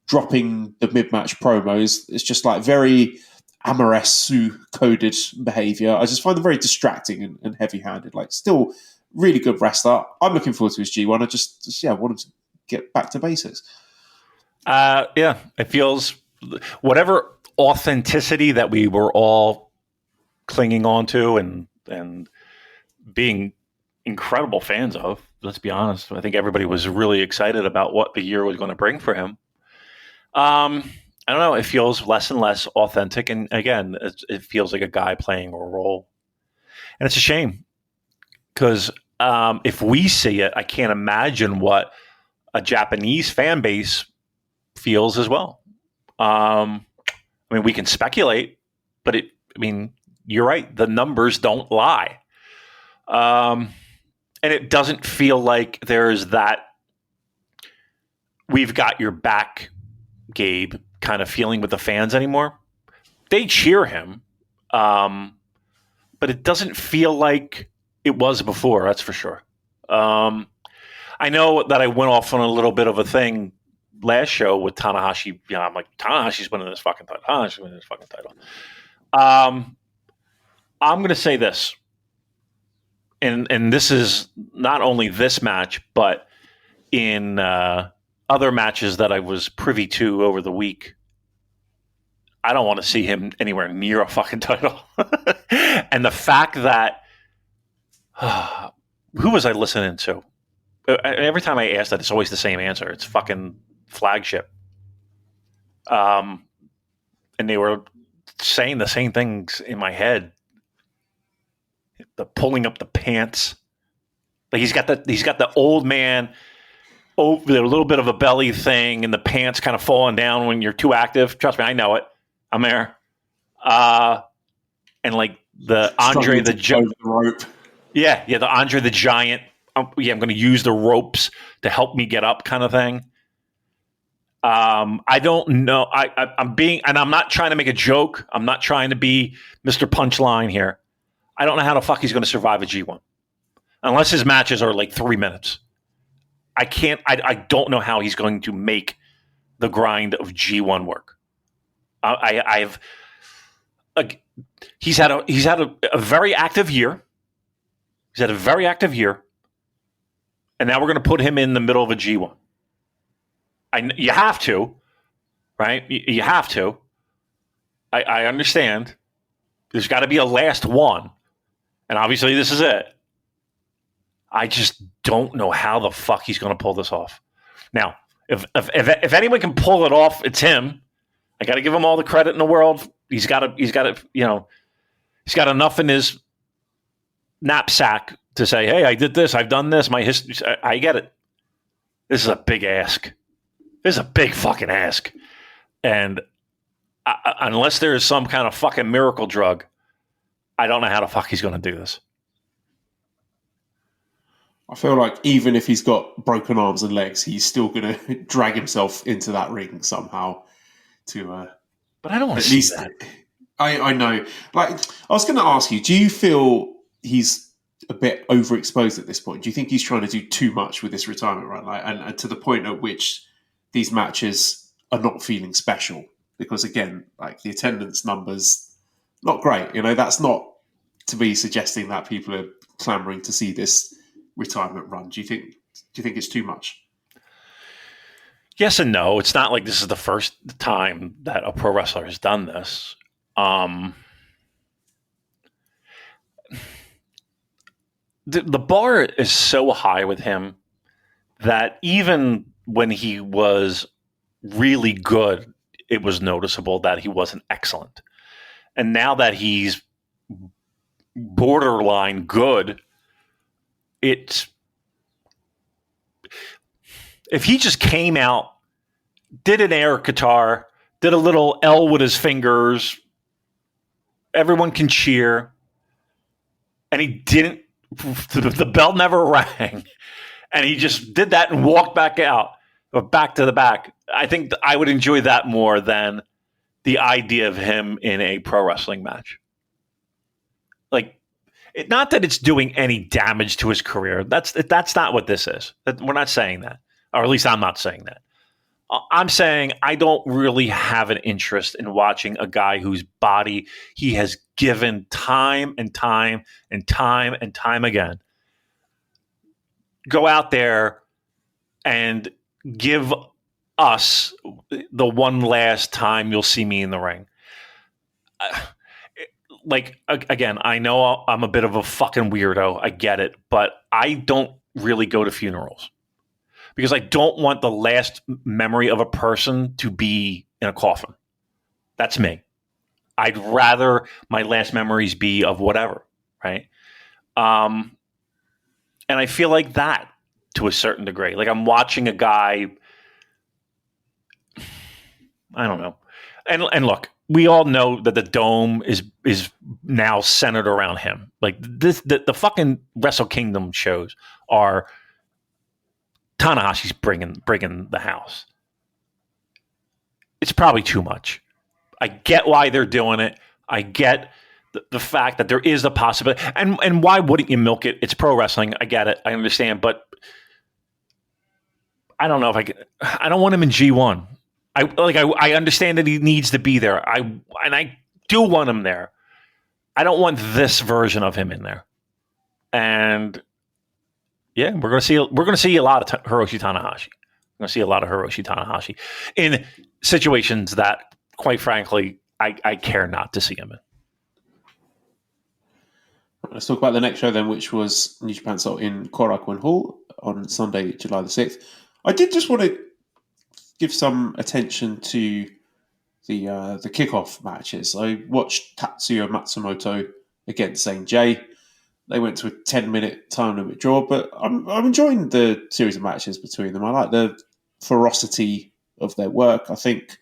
dropping the mid-match promos. It's just very Amoretsu-coded behaviour. I just find them very distracting and heavy-handed. Still really good wrestler. I'm looking forward to his G1. I just want him to get back to basics. It feels whatever authenticity that we were all clinging on to and being incredible fans of. Let's be honest. I think everybody was really excited about what the year was going to bring for him. I don't know. It feels less and less authentic. And again, it feels like a guy playing a role. And it's a shame because if we see it, I can't imagine what a Japanese fan base feels as well. I mean, we can speculate, but you're right. The numbers don't lie. And it doesn't feel like there's that we've got your back, Gabe, kind of feeling with the fans anymore. They cheer him, but it doesn't feel like it was before, that's for sure. I know that I went off on a little bit of a thing last show with Tanahashi. I'm like, Tanahashi's winning this fucking title. Tanahashi's winning this fucking title. I'm going to say this, and this is not only this match, but in other matches that I was privy to over the week. I don't want to see him anywhere near a fucking title. And the fact that who was I listening to? Every time I ask that, it's always the same answer. It's fucking Flagship. And they were saying the same things in my head. The pulling up the pants. Like he's got the old man over a little bit of a belly thing and the pants kind of falling down when you're too active. Trust me, I know it. I'm there. And like the Andre the Giant. Yeah, the Andre the Giant. I'm going to use the ropes to help me get up kind of thing. I don't know. I'm being, and I'm not trying to make a joke. I'm not trying to be Mr. Punchline here. I don't know how the fuck he's going to survive a G1. Unless his matches are like 3 minutes. I don't know how he's going to make the grind of G1 work. He's had a very active year. He's had a very active year. And now we're going to put him in the middle of a G1. You have to, right? You have to. I understand. There's got to be a last one. And obviously this is it. I just don't know how the fuck he's going to pull this off. Now, if anyone can pull it off, it's him. I got to give him all the credit in the world. He's got enough in his knapsack to say, hey, I did this, I've done this, my history. I get it. This is a big ask. This is a big fucking ask. And unless there is some kind of fucking miracle drug, I don't know how the fuck he's going to do this. I feel like even if he's got broken arms and legs, he's still going to drag himself into that ring somehow. But I don't want to see that. I know. Like, I was going to ask you, do you feel he's a bit overexposed at this point? Do you think he's trying to do too much with this retirement run? Like, and to the point at which these matches are not feeling special? Because again, like the attendance numbers, not great. That's not to be suggesting that people are clamoring to see this retirement run. Do you think it's too much? Yes and no. It's not like this is the first time that a pro wrestler has done this. The bar is so high with him that even when he was really good, it was noticeable that he wasn't excellent. And now that he's borderline good, if he just came out, did an air guitar, did a little L with his fingers, everyone can cheer, and he didn't, the bell never rang, and he just did that and walked back out, or back to the back. I think I would enjoy that more than the idea of him in a pro wrestling match. Like, not that it's doing any damage to his career. That's not what this is. We're not saying that. Or at least I'm not saying that. I'm saying I don't really have an interest in watching a guy whose body he has given time and time and time and time again go out there and give us the one last time you'll see me in the ring. Like, again, I know I'm a bit of a fucking weirdo. I get it. But I don't really go to funerals because I don't want the last memory of a person to be in a coffin. That's me. I'd rather my last memories be of whatever, right? And I feel like that to a certain degree. Like I'm watching a guy. I don't know. And look, we all know that the Dome is now centered around him. Like the fucking Wrestle Kingdom shows are Tanahashi's bringing the house. It's probably too much. I get why they're doing it. I get the fact that there is a possibility. And why wouldn't you milk it? It's pro wrestling. I get it. I understand. But I don't know if I don't want him in G1. I understand that he needs to be there. I do want him there. I don't want this version of him in there. And yeah, we're gonna see a lot of Hiroshi Tanahashi. We're gonna see a lot of Hiroshi Tanahashi in situations that, quite frankly, I care not to see him in. Let's talk about the next show then, which was New Japan Soul in Korakuen Hall on Sunday, July the 6th. I did just want to give some attention to the kickoff matches. I watched Tatsuya Matsumoto against Zane J. They went to a 10-minute time limit draw, but I'm enjoying the series of matches between them. I like the ferocity of their work. I think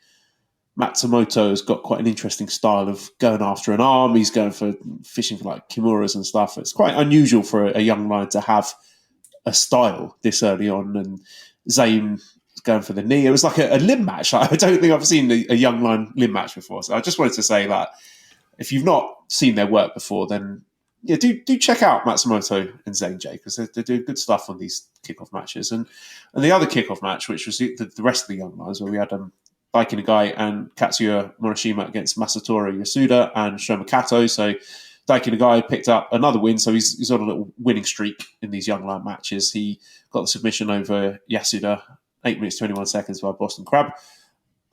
Matsumoto has got quite an interesting style of going after an arm. He's going for fishing for like kimuras and stuff. It's quite unusual for a young lion to have a style this early on. And Zane going for the knee. It was like a limb match. I don't think I've seen a young lion limb match before. So I just wanted to say that if you've not seen their work before, then yeah, do check out Matsumoto and Zane J, because they're doing good stuff on these kickoff matches. And the other kickoff match, which was the rest of the young lions, where we had Daiki Nagai and Katsuya Morishima against Masatori Yasuda and Shoma Kato. So Daiki Nagai picked up another win, so he's on a little winning streak in these young lion matches. He got the submission over Yasuda, 8 minutes 21 seconds by Boston Crab.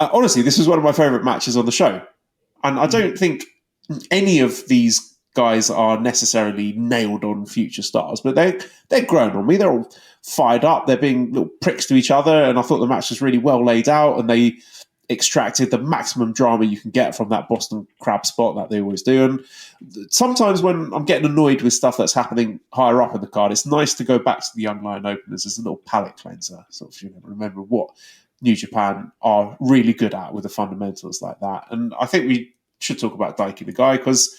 Honestly, this was one of my favourite matches on the show, and I don't think any of these guys are necessarily nailed on future stars, but they're growing on me. They're all fired up. They're being little pricks to each other, and I thought the match was really well laid out, and they extracted the maximum drama you can get from that Boston Crab spot that they always do. And sometimes when I'm getting annoyed with stuff that's happening higher up in the card, it's nice to go back to the young lion openers as a little palate cleanser. Sort of, remember what New Japan are really good at with the fundamentals like that. And I think we should talk about Daiki Nagai, because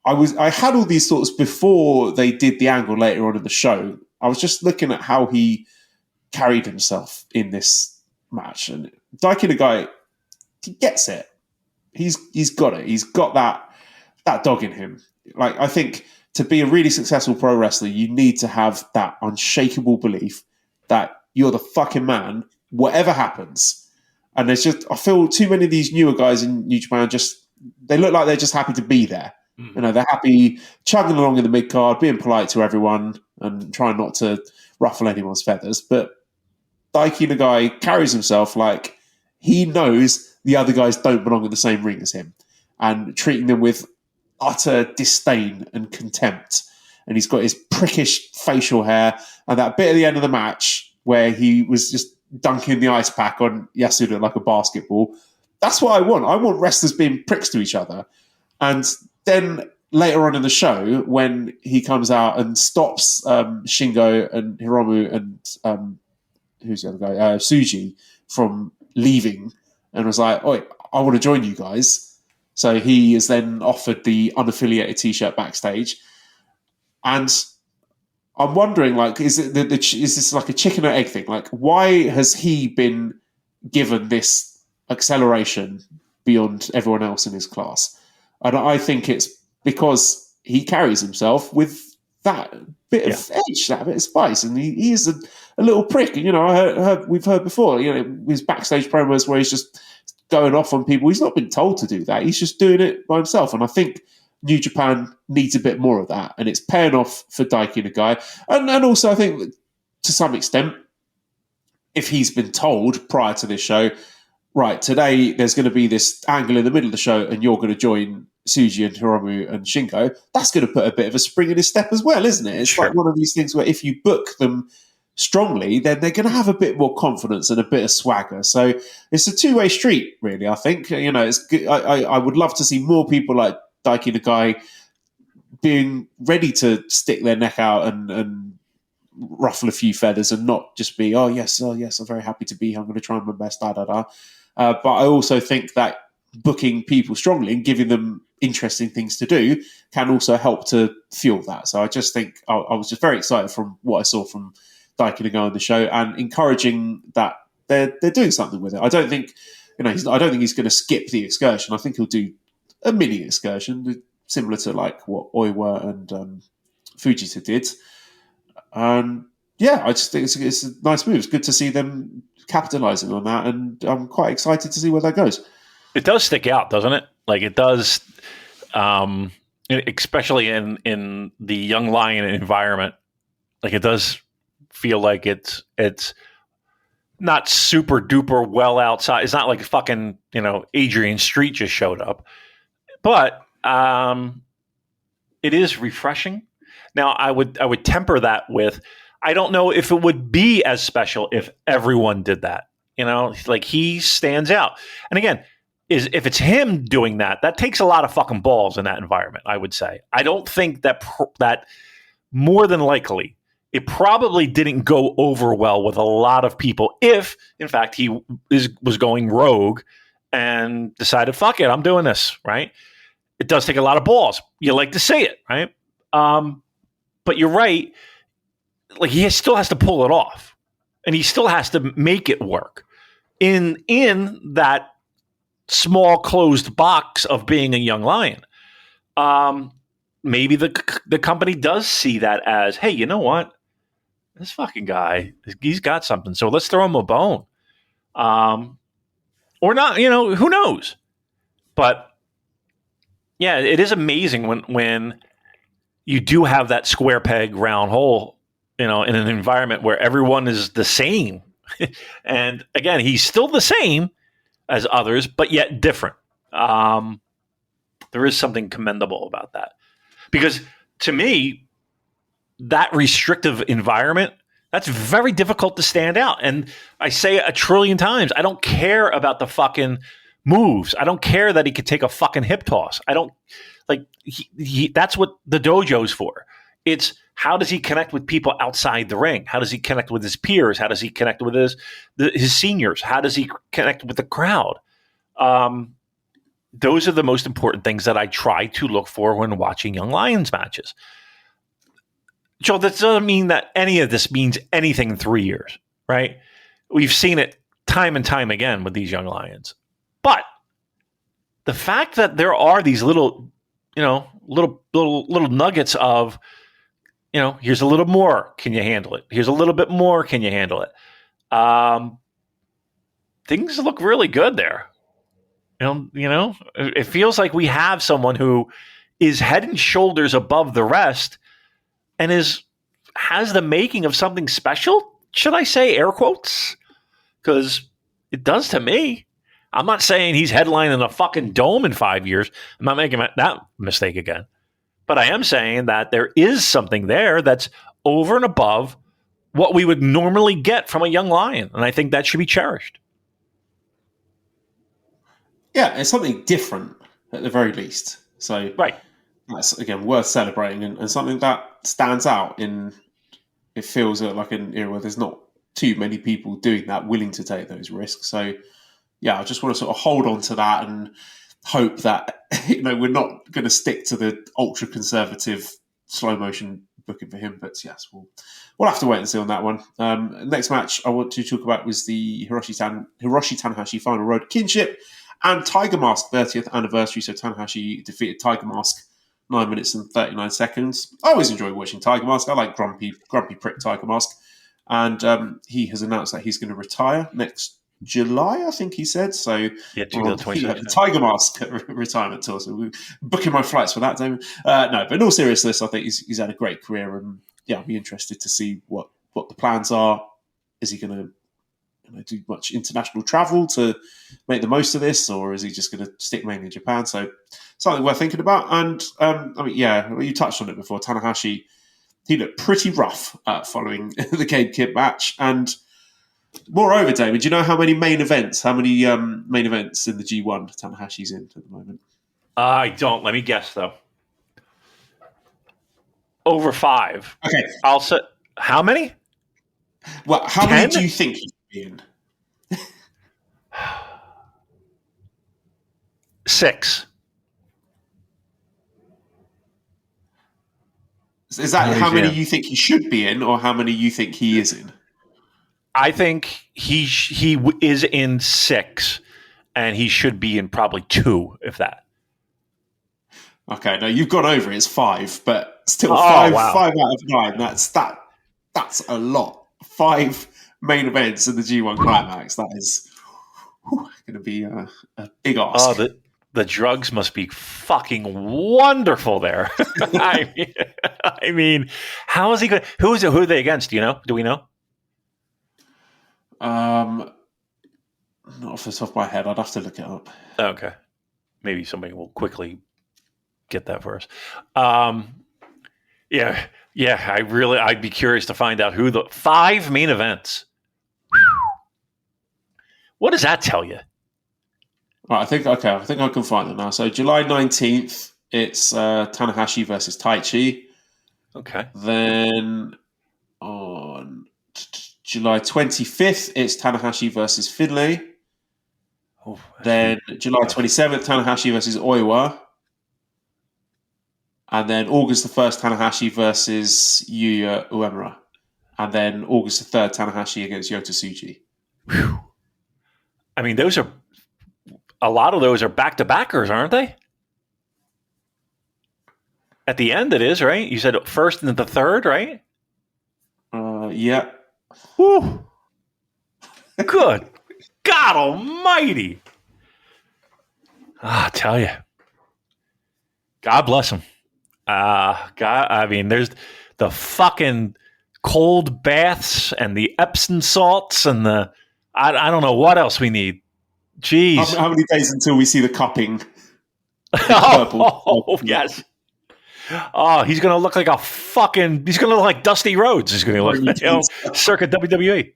I had all these thoughts before they did the angle later on in the show. I was just looking at how he carried himself in this match, and Daiki Nagai, he gets it. He's got it. He's got that dog in him. Like, I think to be a really successful pro wrestler, you need to have that unshakable belief that you're the fucking man, whatever happens. And there's just, I feel too many of these newer guys in New Japan they look like they're just happy to be there. You know, they're happy chugging along in the mid card, being polite to everyone and trying not to ruffle anyone's feathers. But Daiki Nagai carries himself like he knows the other guys don't belong in the same ring as him, and treating them with utter disdain and contempt. And he's got his prickish facial hair, and that bit at the end of the match where he was just dunking the ice pack on Yasuda like a basketball. That's what I want. I want wrestlers being pricks to each other. And then later on in the show, when he comes out and stops Shingo and Hiromu and who's the other guy? Tsuji from leaving, and was like, "Oh, I want to join you guys." So he is then offered the unaffiliated T-shirt backstage, and I'm wondering, like, is this like a chicken or egg thing? Like, why has he been given this acceleration beyond everyone else in his class? And I think it's because he carries himself with that bit of edge, that bit of spice, and he is a little prick. You know, we've heard before, you know, his backstage promos where he's just going off on people. He's not been told to do that. He's just doing it by himself. And I think New Japan needs a bit more of that, and it's paying off for Daiki Nagai. And also, I think to some extent, if he's been told prior to this show, right, today there's going to be this angle in the middle of the show, and you're going to join Tsuji and Hiromu and Shingo, that's going to put a bit of a spring in his step as well, isn't it? It's like one of these things where if you book them strongly, then they're going to have a bit more confidence and a bit of swagger. So it's a two-way street, really, I think. You know, it's good. I would love to see more people like Daiki Nagai being ready to stick their neck out and ruffle a few feathers and not just be, oh yes, I'm very happy to be here. I'm going to try my best, But I also think that booking people strongly and giving them interesting things to do can also help to fuel that. So I just think I was just very excited from what I saw from Daiki Nagao on the show and encouraging that they're doing something with it. I don't think I don't think he's going to skip the excursion. I think he'll do a mini excursion similar to like what Oiwa and Fujita did. And I just think it's a nice move. It's good to see them capitalizing on that, and I'm quite excited to see where that goes. It does stick out, doesn't it? Like it does, especially in the Young Lion environment. Like it does feel like it's not super duper well outside. It's not like fucking Adrian Street just showed up, but it is refreshing. Now I would temper that with, I don't know if it would be as special if everyone did that. Like he stands out. And again, if it's him doing that, that takes a lot of fucking balls in that environment, I would say. I don't think that more than likely, it probably didn't go over well with a lot of people if, in fact, he was going rogue and decided, fuck it, I'm doing this, right? It does take a lot of balls. You like to see it, right? But you're right. Like he still has to pull it off, and he still has to make it work in that small closed box of being a Young Lion. Maybe the company does see that as, hey, you know what? This fucking guy, he's got something. So let's throw him a bone. Or not, who knows? But yeah, it is amazing when you do have that square peg, round hole, in an environment where everyone is the same. And again, he's still the same as others, but yet different. There is something commendable about that. Because to me, that restrictive environment, that's very difficult to stand out. And I say it a trillion times, I don't care about the fucking moves. I don't care that he could take a fucking hip toss. I don't like that's what the dojo's for. It's how does he connect with people outside the ring? How does he connect with his peers? How does he connect with his seniors? How does he connect with the crowd? Those are the most important things that I try to look for when watching Young Lions matches. Joe, that doesn't mean that any of this means anything in 3 years, right? We've seen it time and time again with these Young Lions. But the fact that there are these little nuggets of, here's a little more, can you handle it? Here's a little bit more, can you handle it? Things look really good there. It feels like we have someone who is head and shoulders above the rest and has the making of something special. Should I say air quotes? Because it does to me. I'm not saying he's headlining a fucking dome in 5 years. I'm not making that mistake again. But I am saying that there is something there that's over and above what we would normally get from a Young Lion. And I think that should be cherished. Yeah, it's something different at the very least. So right. That's, again, worth celebrating and something that stands out in, it feels like an era where there's not too many people doing that, willing to take those risks. So, yeah, I just want to sort of hold on to that and hope that, we're not going to stick to the ultra-conservative slow motion booking for him. But yes, we'll have to wait and see on that one. Next match I want to talk about was the Hiroshi Tanahashi Final Road Kinship and Tiger Mask 30th anniversary. So Tanahashi defeated Tiger Mask 9 minutes and 39 seconds. I always enjoy watching Tiger Mask. I like grumpy prick Tiger Mask. And he has announced that he's going to retire next July, I think he said. So yeah, the Tiger Mask retirement tour. So we're booking my flights for that, Damon. No, but in all seriousness, I think he's had a great career, and yeah, I'll be interested to see what the plans are. Is he going to do much international travel to make the most of this, or is he just going to stick mainly in Japan? So something worth thinking about. And you touched on it before. Tanahashi, he looked pretty rough following the Gabe Kidd match. And moreover, David, do you know how many main events in the G1 Tanahashi's in at the moment? I don't. Let me guess, though. Over 5. Okay. How many? Well, how 10? many do you think he should be in? 6. Is that how many you think he should be in, or how many you think he is in? I think he is in 6, and he should be in probably 2, if that. Okay, no, you've gone over it. It's 5, but still 5 out of 9. That's a lot. 5 main events in the G1 Climax. That is going to be a big ask. Oh, the drugs must be fucking wonderful there. I mean, how is he going? Who are they against? Do you know? Do we know? Not off the top of my head. I'd have to look it up. Okay, maybe somebody will quickly get that for us. Yeah. I'd be curious to find out who the 5 main events. What does that tell you? Right, I think I can find it now. So July 19th, it's Tanahashi versus Taichi. Okay. Then on July 25th, it's Tanahashi versus Finlay. Oh, then July 27th, Tanahashi versus Oiwa. And then August the 1st, Tanahashi versus Yuya Uemura. And then August the 3rd, Tanahashi against Yota Tsuji. Whew. I mean, a lot of those are back-to-backers, aren't they? At the end, it is, right? You said 1st and the 3rd, right? Yeah. Whew. Good God almighty. I tell you. God bless him. God, I mean, there's the fucking cold baths and the Epsom salts and the... I don't know what else we need. Jeez. How many days until we see the cupping? Oh, yes. Oh, he's going to look like he's going to look like Dusty Rhodes. He's going to look like, circa WWE.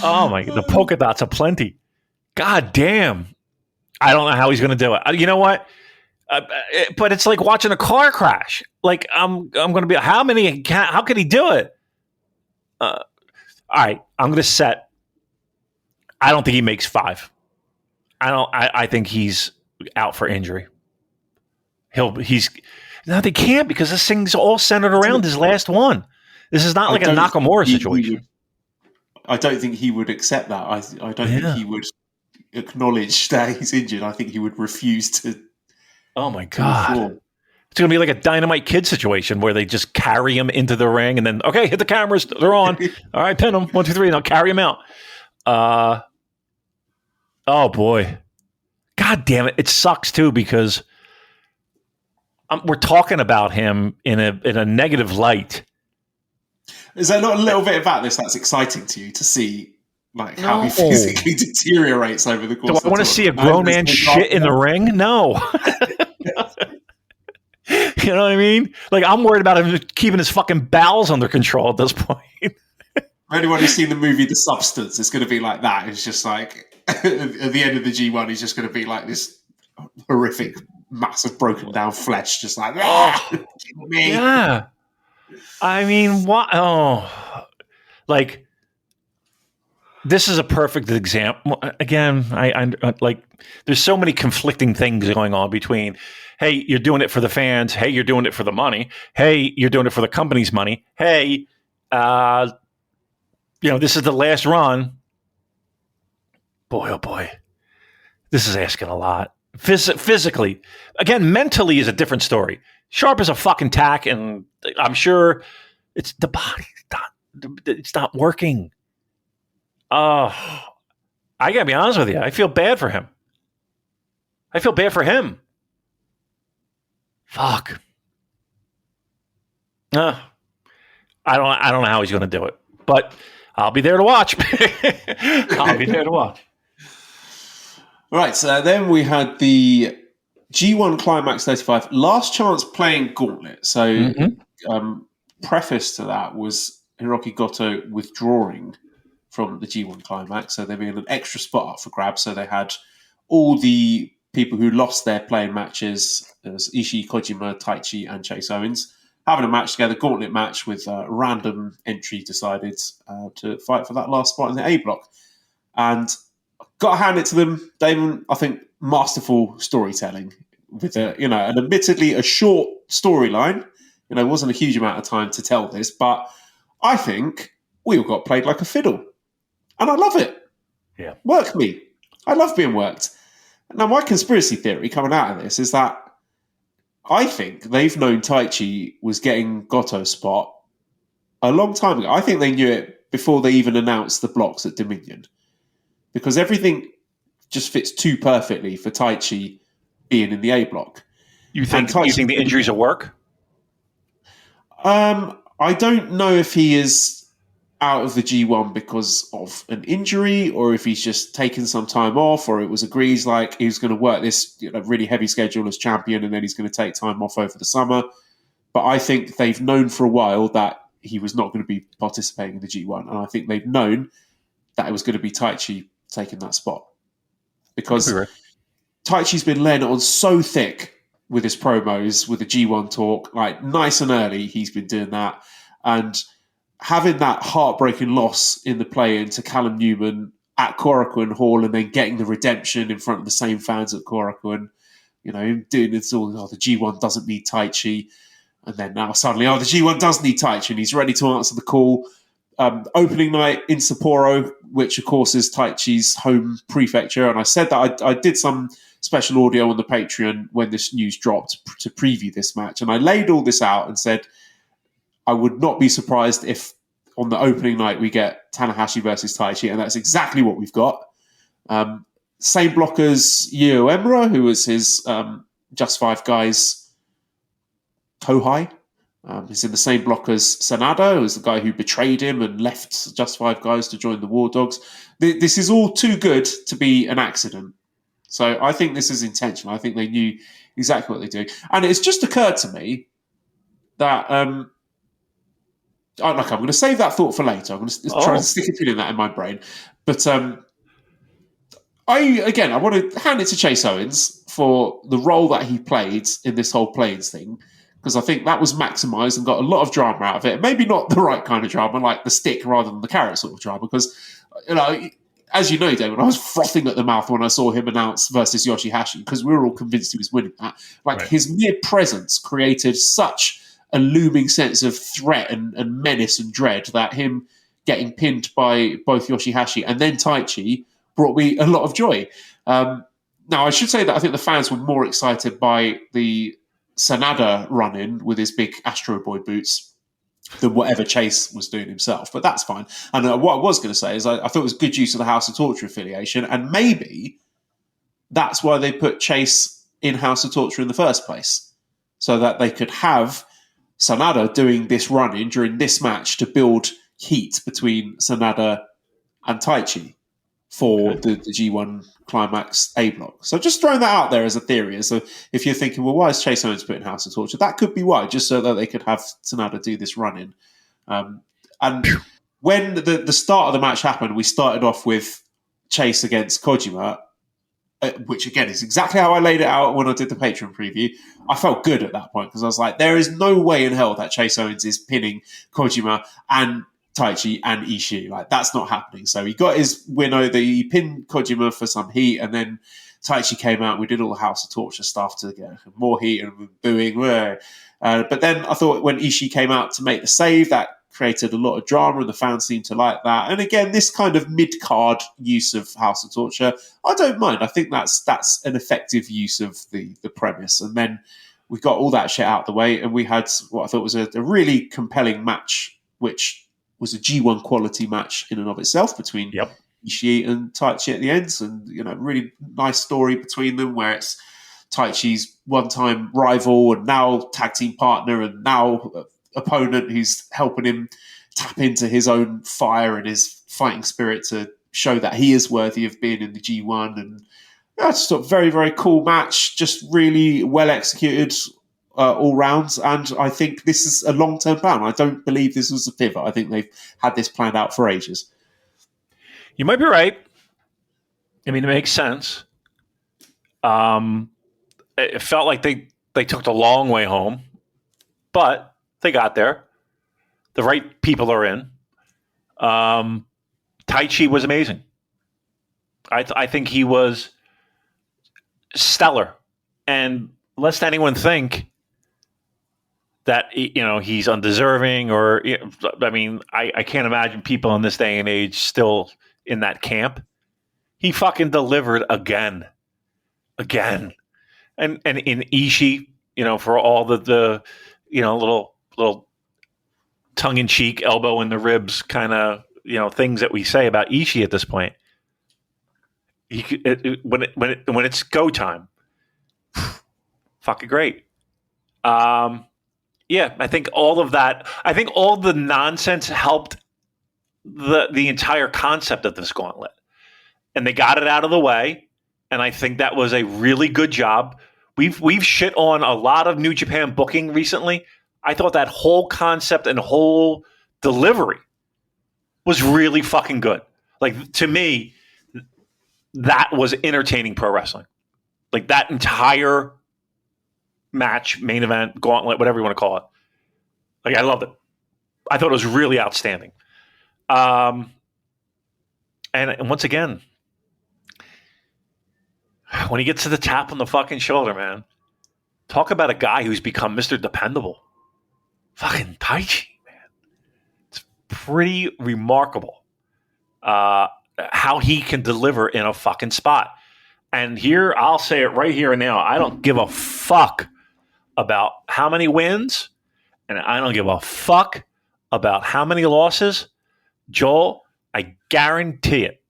Oh, my God. The polka dots aplenty. God damn. I don't know how he's going to do it. You know what? But it's like watching a car crash. Like, I'm going to be, how can he do it? All right. I'm going to set. I don't think he makes 5. I think he's out for injury. They can't, because this thing's all centered around his last one. This is not like a Nakamura situation. I don't think he would accept that. I don't think he would acknowledge that he's injured. I think he would refuse to. Oh my God. It's going to be like a Dynamite Kid situation where they just carry him into the ring and then, okay, hit the cameras. They're on. All right, pin him. 1, 2, 3, and I'll carry him out. Oh boy, God damn it! It sucks too, because we're talking about him in a negative light. Is there not a little bit about this that's exciting to you to see, like how he physically deteriorates over the course? Do I want to see a grown man shit in the ring? No. You know what I mean? Like, I'm worried about him keeping his fucking bowels under control at this point. Anyone who's seen the movie The Substance, it's going to be like that. It's just like at the end of the G1, he's just going to be like this horrific mass of broken down flesh, just like, me. Yeah. I mean, what? Oh, like, this is a perfect example. Again, I like, there's so many conflicting things going on between, hey, you're doing it for the fans. Hey, you're doing it for the money. Hey, you're doing it for the company's money. Hey, this is the last run. Boy, oh boy. This is asking a lot. Physically. Again, mentally is a different story. Sharp as a fucking tack, and I'm sure it's the body. It's not working. I gotta be honest with you. I feel bad for him. Fuck. I don't know how he's going to do it, but I'll be there to watch. All right, so then we had the G1 Climax 35 Last Chance Play-In Gauntlet. So preface to that was Hiroki Goto withdrawing from the G1 Climax. So they made an extra spot up for grabs. So they had all the people who lost their play-in matches. There was Ishii, Kojima, Taichi, and Chase Owens. having a match together, gauntlet match with a random entry decided to fight for that last spot in the A block. And got to hand it to them, Damon. I think masterful storytelling with and admittedly a short storyline. It wasn't a huge amount of time to tell this, but I think we all got played like a fiddle. And I love it. Yeah. Work me. I love being worked. Now, my conspiracy theory coming out of this is that I think they've known Taichi was getting Goto's spot a long time ago. I think they knew it before they even announced the blocks at Dominion. Because everything just fits too perfectly for Taichi being in the A block. You think the injuries will work? I don't know if he is out of the G1 because of an injury, or if he's just taken some time off, or it was agreed like he was going to work this really heavy schedule as champion and then he's going to take time off over the summer. But I think they've known for a while that he was not going to be participating in the G1, and I think they've known that it was going to be Taichi taking that spot, because Taichi's been laying it on so thick with his promos, with the G1 talk, like nice and early he's been doing that, and having that heartbreaking loss in the play-in to Callum Newman at Korakuen Hall, and then getting the redemption in front of the same fans at Korakuen, doing this all, the G1 doesn't need Taichi, and then now suddenly, the G1 does need Taichi, and he's ready to answer the call. Opening night in Sapporo, which of course is Taichi's home prefecture, and I said that I did some special audio on the Patreon when this news dropped to preview this match, and I laid all this out and said I would not be surprised if on the opening night we get Tanahashi versus Taichi, and that's exactly what we've got. Same block as Yuo Emura, who was his Just Five Guys Kohai. He's in the same block as Sanada, who's the guy who betrayed him and left Just Five Guys to join the War Dogs. This is all too good to be an accident. So I think this is intentional. I think they knew exactly what they're doing. And it's just occurred to me that I'm going to save that thought for later. I'm going to try and stick a pin in that in my brain. But I want to hand it to Chase Owens for the role that he played in this whole Play-Ins thing, because I think that was maximised and got a lot of drama out of it. Maybe not the right kind of drama, like the stick rather than the carrot sort of drama, because, as you know, Damon, I was frothing at the mouth when I saw him announce versus YOSHI-HASHI, because we were all convinced he was winning that. His mere presence created such a looming sense of threat and menace and dread that him getting pinned by both YOSHI-HASHI and then Taichi brought me a lot of joy. Now, I should say that I think the fans were more excited by the Sanada run-in with his big Astro Boy boots than whatever Chase was doing himself, but that's fine. And what I was going to say is I thought it was good use of the House of Torture affiliation, and maybe that's why they put Chase in House of Torture in the first place, so that they could have Sanada doing this run-in during this match to build heat between Sanada and Taichi for the G1 Climax A block. So just throwing that out there as a theory. So if you're thinking, well, why is Chase Owens put in House of Torture? That could be why, just so that they could have Sanada do this run-in. And when the start of the match happened, we started off with Chase against Kojima, which again is exactly how I laid it out when I did the Patreon preview. I felt good at that point because I was like, there is no way in hell that Chase Owens is pinning Kojima and Taichi and Ishii. Like, that's not happening. So he got his win over. He pinned Kojima for some heat, and then Taichi came out. We did all the House of Torture stuff to get more heat and booing. But then I thought when Ishii came out to make the save, that created a lot of drama, and the fans seemed to like that. And again, this kind of mid-card use of House of Torture, I don't mind. I think that's an effective use of the premise. And then we got all that shit out of the way, and we had what I thought was a really compelling match, which was a G1 quality match in and of itself between Ishii and Taichi at the ends. And, really nice story between them where it's Taichi's one-time rival and now tag team partner and now opponent who's helping him tap into his own fire and his fighting spirit to show that he is worthy of being in the G1. And just a very, very cool match, just really well executed all rounds. And I think this is a long-term plan. I don't believe this was a pivot. I think they've had this planned out for ages. You might be right. I mean, it makes sense. It felt like they took the long way home, but They got there. The right people are in. Taichi was amazing. I think he was stellar. And lest anyone think that he's undeserving, or I can't imagine people in this day and age still in that camp. He fucking delivered again, and in Ishii, for all the little tongue in cheek, elbow in the ribs kind of things that we say about Ishii at this point. When it's go time, fucking great. Yeah, I think all of that. I think all the nonsense helped the entire concept of this gauntlet, and they got it out of the way. And I think that was a really good job. We've shit on a lot of New Japan booking recently. I thought that whole concept and whole delivery was really fucking good. Like, to me, that was entertaining pro wrestling. Like, that entire match, main event, gauntlet, whatever you want to call it. Like, I loved it. I thought it was really outstanding. And once again, when he gets to the tap on the fucking shoulder, man, talk about a guy who's become Mr. Dependable. Fucking Taichi, man. It's pretty remarkable how he can deliver in a fucking spot. And here, I'll say it right here and now, I don't give a fuck about how many wins, and I don't give a fuck about how many losses. Joel, I guarantee it,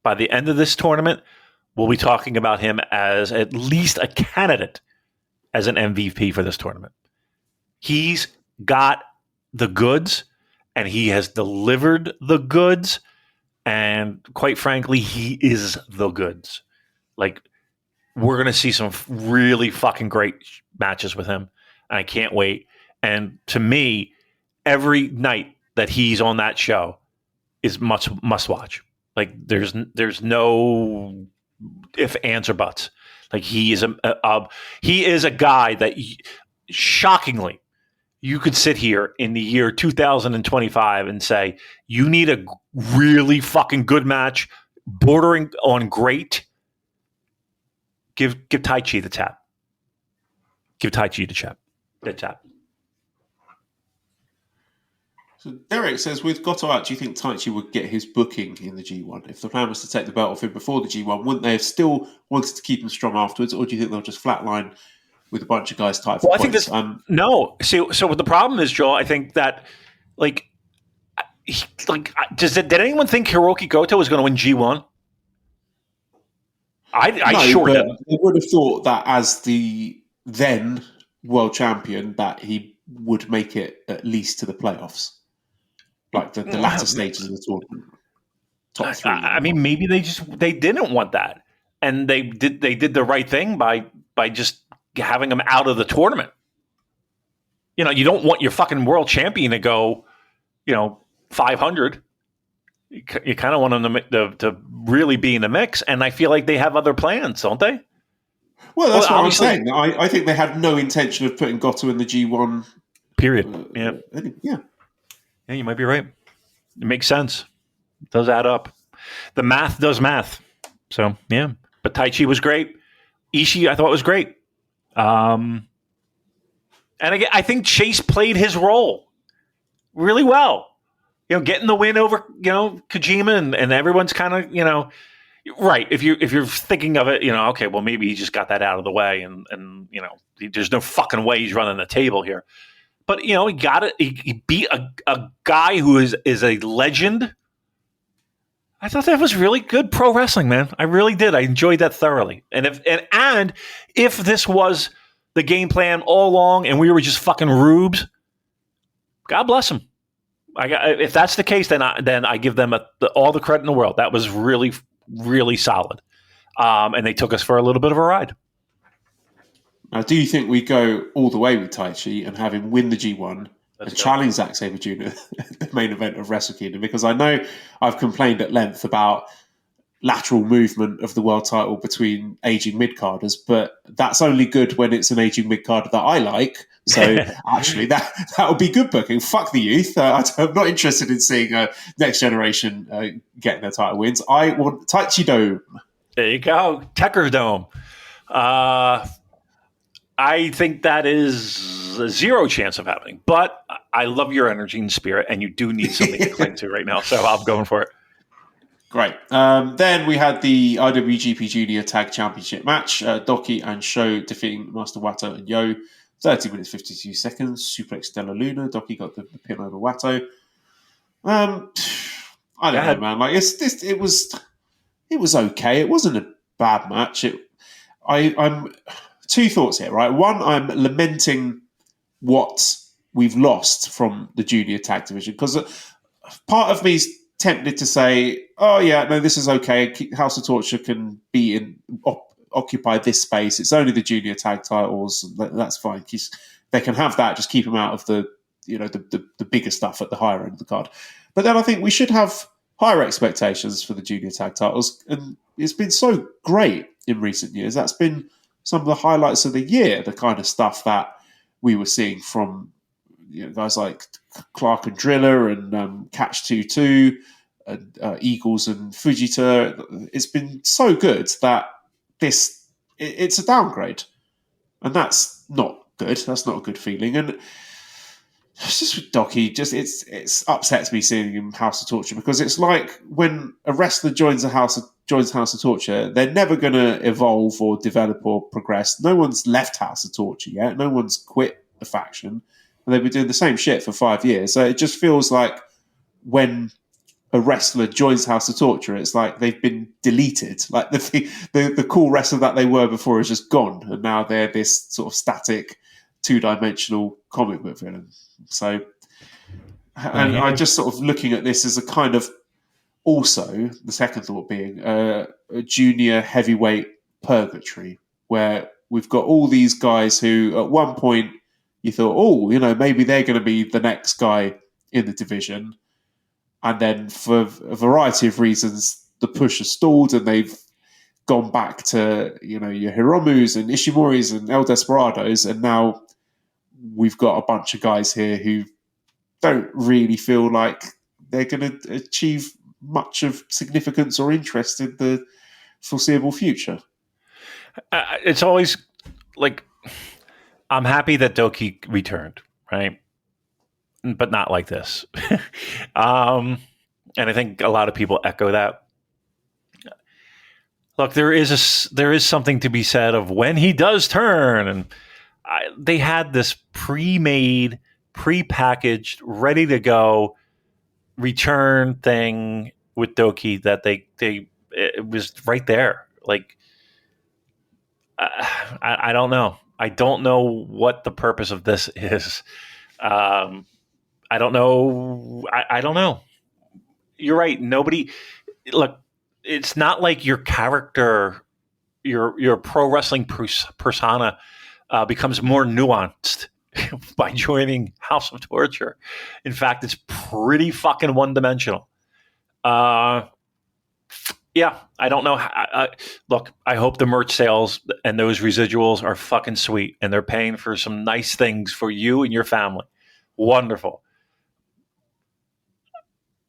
by the end of this tournament, we'll be talking about him as at least a candidate as an MVP for this tournament. He's got the goods, and he has delivered the goods, and quite frankly, he is the goods. Like, we're going to see some really fucking great matches with him, and I can't wait. And to me, every night that he's on that show is must watch. Like, there's no if, ands, or buts. Like, he is a guy that shockingly, you could sit here in the year 2025 and say, you need a really fucking good match, bordering on great. Give Taichi the tap. Give Taichi the tap. So Derek says, with Goto out, do you think Taichi would get his booking in the G1? If the plan was to take the belt off him before the G1, wouldn't they have still wanted to keep him strong afterwards, or do you think they'll just flatline with a bunch of guys tight for points? I think no. So what the problem is, Joel, I think that did anyone think Hiroki Goto was going to win G1? I sure didn't. They would have thought that as the then world champion, that he would make it at least to the playoffs, like the latter stages of the tournament. Top three. I mean, maybe they didn't want that, and they did the right thing by just having him out of the tournament. You don't want your fucking world champion to go, 500. You kind of want them to really be in the mix, and I feel like they have other plans, don't they? Well, that's what I'm saying. I think they had no intention of putting Goto in the G1. Period. Yeah. Yeah, you might be right. It makes sense. It does add up. The math does math. So, yeah. But Taichi was great. Ishii, I thought, was great. And again, I think Chase played his role really well. Getting the win over, Kojima, and everyone's kind of, right. If you're thinking of it, okay, well, maybe he just got that out of the way, and there's no fucking way he's running the table here. But he got it. He beat a guy who is a legend. I thought that was really good pro wrestling, man. I really did. I enjoyed that thoroughly. And if this was the game plan all along, and we were just fucking rubes, God bless him. If that's the case, then I give them all the credit in the world. That was really, really solid. And they took us for a little bit of a ride. Now, do you think we go all the way with Taichi and have him win the G1 and challenge Zack Sabre Jr. at the main event of Wrestle Kingdom? Because I know I've complained at length about lateral movement of the world title between aging mid-carders, but that's only good when it's an aging mid-carder that I like. So actually, that would be good booking. Fuck the youth. I'm not interested in seeing next generation getting their title wins. I want Taichi Dome. There you go. Tekker Dome. I think that is a zero chance of happening. But I love your energy and spirit, and you do need something to cling to right now. So I'm going for it. Great. Then we had the IWGP Junior Tag Championship match. Doki and Sho defeating Master Wato and Yo. 30 minutes, 52 seconds. Suplex Della Luna. Doki got the pin over Wato. I don't know, man. Like it was okay. It wasn't a bad match. I'm two thoughts here, right? One, I'm lamenting what we've lost from the junior tag division, because part of me is tempted to say, oh yeah, no, this is okay. House of Torture can be occupy this space. It's only the junior tag titles. That's fine. They can have that. Just keep them out of the bigger stuff at the higher end of the card. But then I think we should have higher expectations for the junior tag titles. And it's been so great in recent years. That's been some of the highlights of the year, the kind of stuff that we were seeing from guys like Clark and Driller and Catch 2-2 and Eagles and Fujita. It's been so good that it's a downgrade. And that's not good. That's not a good feeling. And it's just with Doki, it upsets me seeing him House of Torture, because it's like when a wrestler joins House of Torture, they're never going to evolve or develop or progress. No one's left House of Torture yet. No one's quit the faction. And they've been doing the same shit for 5 years. So it just feels like when a wrestler joins House of Torture, it's like they've been deleted. Like the cool wrestler that they were before is just gone. And now they're this sort of static, two-dimensional comic book villain. So, and I'm just sort of looking at this as a kind of, also the second thought being a junior heavyweight purgatory, where we've got all these guys who at one point you thought, maybe they're going to be the next guy in the division. And then for a variety of reasons, the push has stalled and they've gone back to, your Hiromus and Ishimoris and El Desperados. And now we've got a bunch of guys here who don't really feel like they're going to achieve much of significance or interest in the foreseeable future. It's always like, I'm happy that Doki returned, right? But not like this. And I think a lot of people echo that. Look, there is something to be said of when he does turn, and they had this pre-made, pre-packaged, ready to go return thing with Doki that it was right there. Like, I don't know. I don't know what the purpose of this is. I don't know. I don't know. You're right. Look, it's not like your character, your pro wrestling persona becomes more nuanced by joining House of Torture. In fact, it's pretty fucking one-dimensional. Yeah, I don't know. Look, I hope the merch sales and those residuals are fucking sweet, and they're paying for some nice things for you and your family. Wonderful.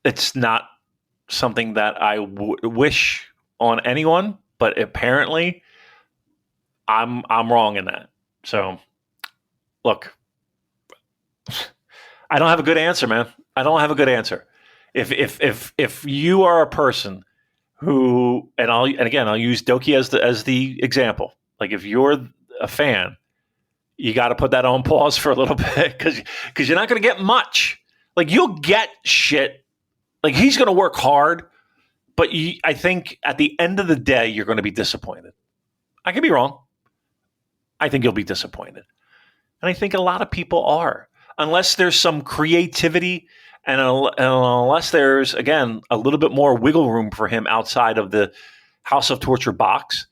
It's not something that I wish on anyone, but apparently I'm wrong in that. So, look, I don't have a good answer, man. I don't have a good answer. If you are a person who, and again I'll use Doki as the example. Like, if you're a fan, you got to put that on pause for a little bit, because you're not going to get much. Like, you'll get shit. Like, he's going to work hard, but I think at the end of the day, you're going to be disappointed. I could be wrong. I think you'll be disappointed. And I think a lot of people are, unless there's some creativity and unless there's, again, a little bit more wiggle room for him outside of the House of Torture box.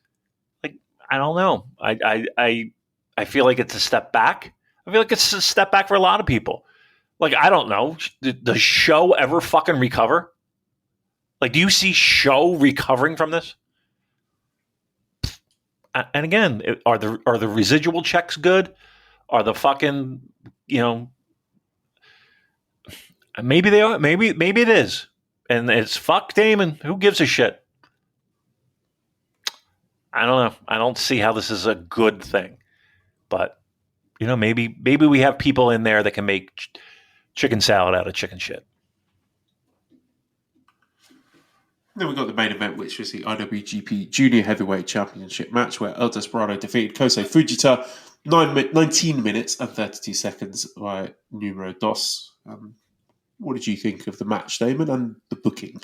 Like, I don't know. I feel like it's a step back. I feel like it's a step back for a lot of people. Like, I don't know. Does Sho ever fucking recover? Like, do you see Sho recovering from this? And again, are the residual checks good? are the fucking, maybe they are. Maybe it is. And it's fuck Damon. Who gives a shit? I don't know. I don't see how this is a good thing. But, maybe we have people in there that can make chicken salad out of chicken shit. Then we got the main event, which was the IWGP Junior Heavyweight Championship match, where El Desperado defeated Kosei Fujita 19 minutes and 32 seconds by numero dos. What did you think of the match, Damon, and the booking?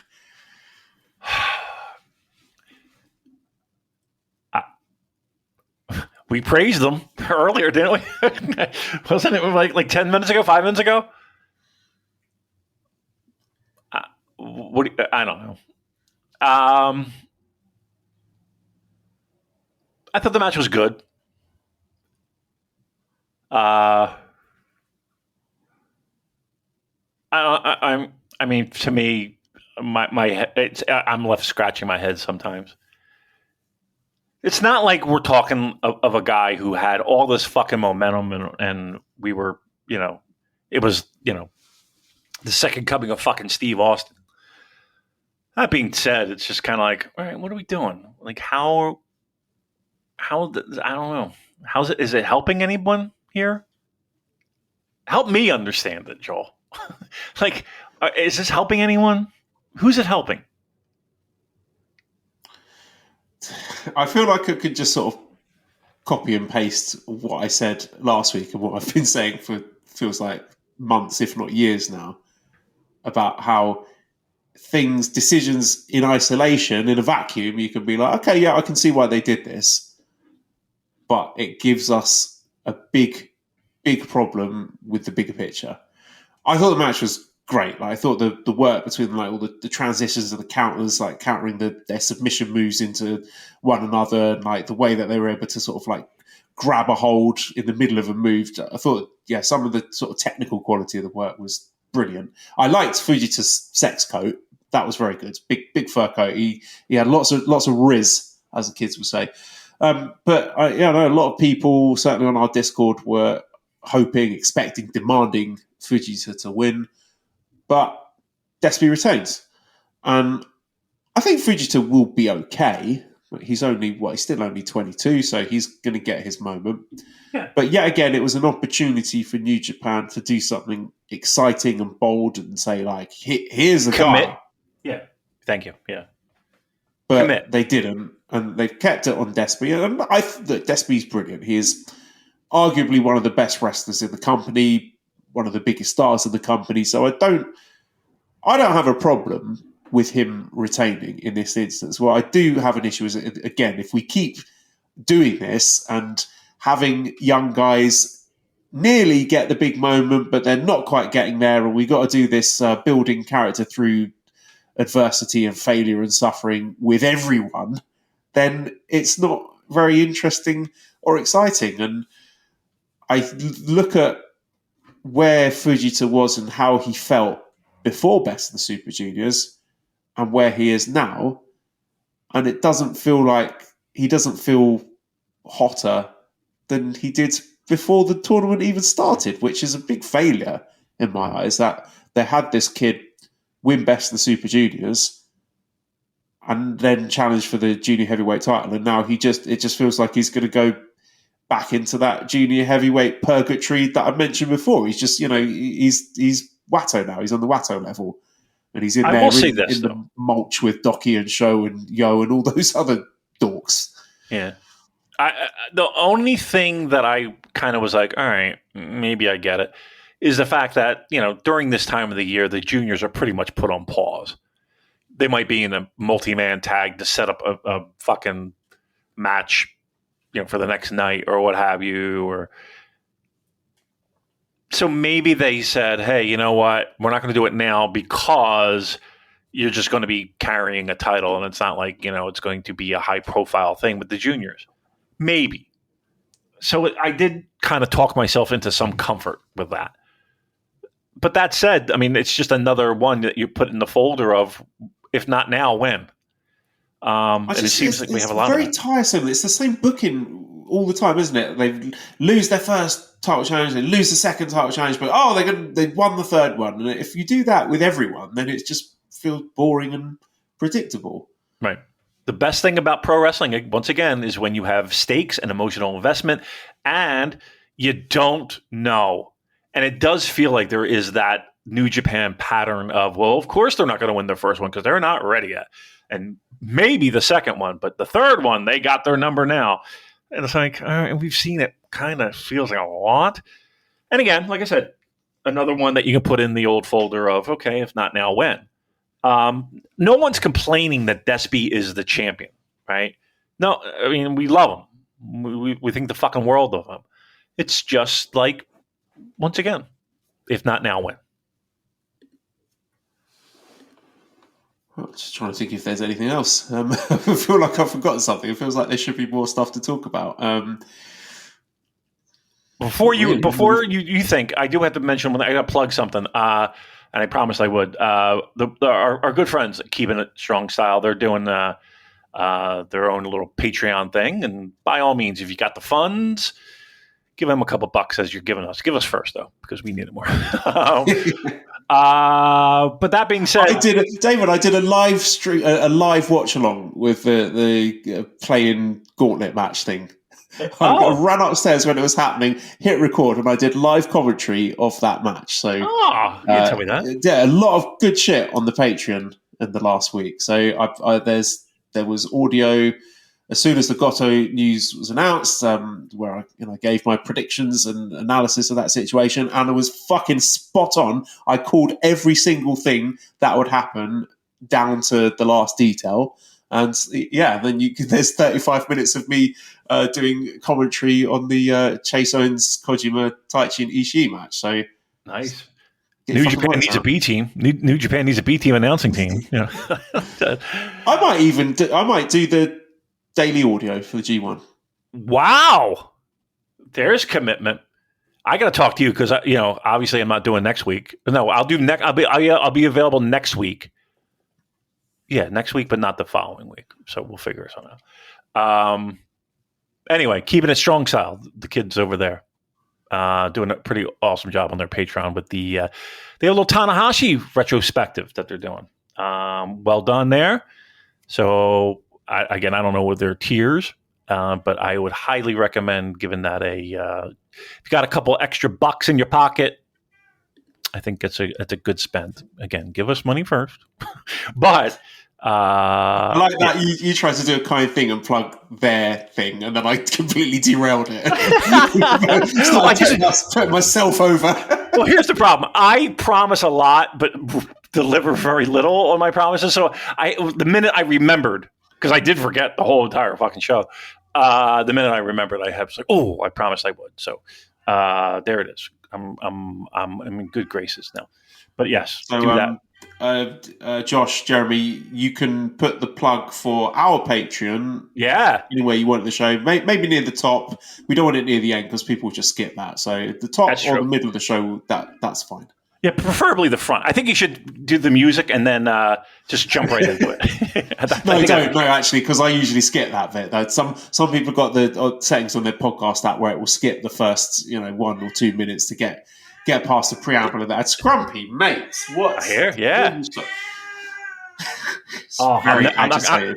We praised them earlier, didn't we? Wasn't it like 10 minutes ago, 5 minutes ago? I don't know. I thought the match was good. I mean, to me, I'm left scratching my head sometimes. It's not like we're talking of a guy who had all this fucking momentum and we were, it was, the second coming of fucking Steve Austin. That being said, it's just kind of like, all right, what are we doing? Like, how, I don't know. Is it helping anyone here? Help me understand it, Joel. Like, is this helping anyone? Who's it helping? I feel like I could just sort of copy and paste what I said last week and what I've been saying for feels like months, if not years now, about how decisions in isolation, in a vacuum, you can be like, okay, yeah, I can see why they did this. But it gives us a big problem with the bigger picture. I thought the match was great. Like, I thought the work between like all the transitions and the counters, like countering their submission moves into one another, and like the way that they were able to sort of like grab a hold in the middle of a move. I thought, yeah, some of the sort of technical quality of the work was brilliant. I liked Fujita's sex coat. That was very good. Big fur coat. He had lots of riz, as the kids would say. But I know a lot of people, certainly on our Discord, were hoping, expecting, demanding Fujita to win. But Despy retains. And I think Fujita will be okay. He's still only 22, so he's going to get his moment. Yeah. But yet again, it was an opportunity for New Japan to do something exciting and bold and say, like, here's the guy. Yeah. Thank you. Yeah. But they didn't, and they've kept it on Despy. And I think that Despy's brilliant. He is arguably one of the best wrestlers in the company, one of the biggest stars in the company. So I don't have a problem with him retaining in this instance. What I do have an issue is, again, if we keep doing this and having young guys nearly get the big moment, but they're not quite getting there, and we got to do this building character through adversity and failure and suffering with everyone, then it's not very interesting or exciting. And I look at where Fujita was and how he felt before Best of the Super Juniors and where he is now, and it doesn't feel hotter than he did before the tournament even started, which is a big failure in my eyes, that they had this kid win Best of the Super Juniors and then challenge for the junior heavyweight title, and now it just feels like he's going to go back into that junior heavyweight purgatory that I mentioned before. He's just, he's Watto now. He's on the Watto level, and he's in there in the mulch with Doki and Sho and Yo and all those other dorks. Yeah. The only thing that I kind of was like, all right, maybe I get it, is the fact that, during this time of the year, the juniors are pretty much put on pause. They might be in a multi-man tag to set up a fucking match, for the next night or what have you. Or so maybe they said, hey, you know what? We're not going to do it now because you're just going to be carrying a title, and it's not like, it's going to be a high-profile thing with the juniors. Maybe. So I did kind of talk myself into some comfort with that. But that said, I mean, it's just another one that you put in the folder of, if not now, when? And it seems like we have a lot of very tiresome. It's the same booking all the time, isn't it? They lose their first title challenge, they lose the second title challenge, but they won the third one. And if you do that with everyone, then it just feels boring and predictable. Right. The best thing about pro wrestling, once again, is when you have stakes and emotional investment, and you don't know. And it does feel like there is that New Japan pattern of, well, of course they're not going to win their first one because they're not ready yet. And maybe the second one, but the third one, they got their number now. And it's like, we've seen it kind of feels like a lot. And again, like I said, another one that you can put in the old folder of, okay, if not now, when? No one's complaining that Despy is the champion, right? No, I mean, we love him. We think the fucking world of him. It's just like, once again, if not now, when? I'm just trying to think if there's anything else. I feel like I've forgotten something. It feels like there should be more stuff to talk about. Before you think, I do have to mention, I got to plug something, and I promised I would. Our good friends at Keeping It Strong Style, they're doing their own little Patreon thing. And by all means, if you got the funds, give them a couple bucks as you're giving us. Give us first, though, because we need it more. But that being said, I did a live stream, a live watch along with the Play-In Gauntlet match thing. I ran upstairs when it was happening, hit record, and I did live commentary of that match. So, you didn't tell me that. Yeah, a lot of good shit on the Patreon in the last week. So there was audio. As soon as the Goto news was announced, where I gave my predictions and analysis of that situation, and it was fucking spot on. I called every single thing that would happen down to the last detail. And then there's 35 minutes of me doing commentary on the Chase Owens, Kojima, Taichi, and Ishii match. So nice. New Japan needs a B team. New Japan needs a B team announcing team. Yeah. I might do the daily audio for the G1. Wow, there's commitment. I got to talk to you because obviously I'm not doing next week. No, I'll do next. I'll be available next week. Yeah, next week, but not the following week. So we'll figure something out. Anyway, Keeping It Strong Style, the kids over there doing a pretty awesome job on their Patreon with they have a little Tanahashi retrospective that they're doing. Well done there. So. I don't know what their tiers, but I would highly recommend giving that if you got a couple extra bucks in your pocket, I think it's a good spend. Again, give us money first. But I like that you tried to do a kind thing and plug their thing, and then I completely derailed it. Put myself over. Well, here's the problem. I promise a lot, but deliver very little on my promises. So the minute I remembered, because I did forget the whole entire fucking show. The minute I remembered, I was like, "Oh, I promised I would." So there it is. I'm in good graces now. But yes, do that. Josh, Jeremy, you can put the plug for our Patreon. Yeah, anywhere you want the show. Maybe near the top. We don't want it near the end because people will just skip that. So the top or the middle of the show, that's fine. Yeah, preferably the front. I think you should do the music and then just jump right into it. No, actually, because I usually skip that bit. Some people got the settings on their podcast app where it will skip the first 1 or 2 minutes to get past the preamble of that. It's grumpy, mate. What? I hear, yeah.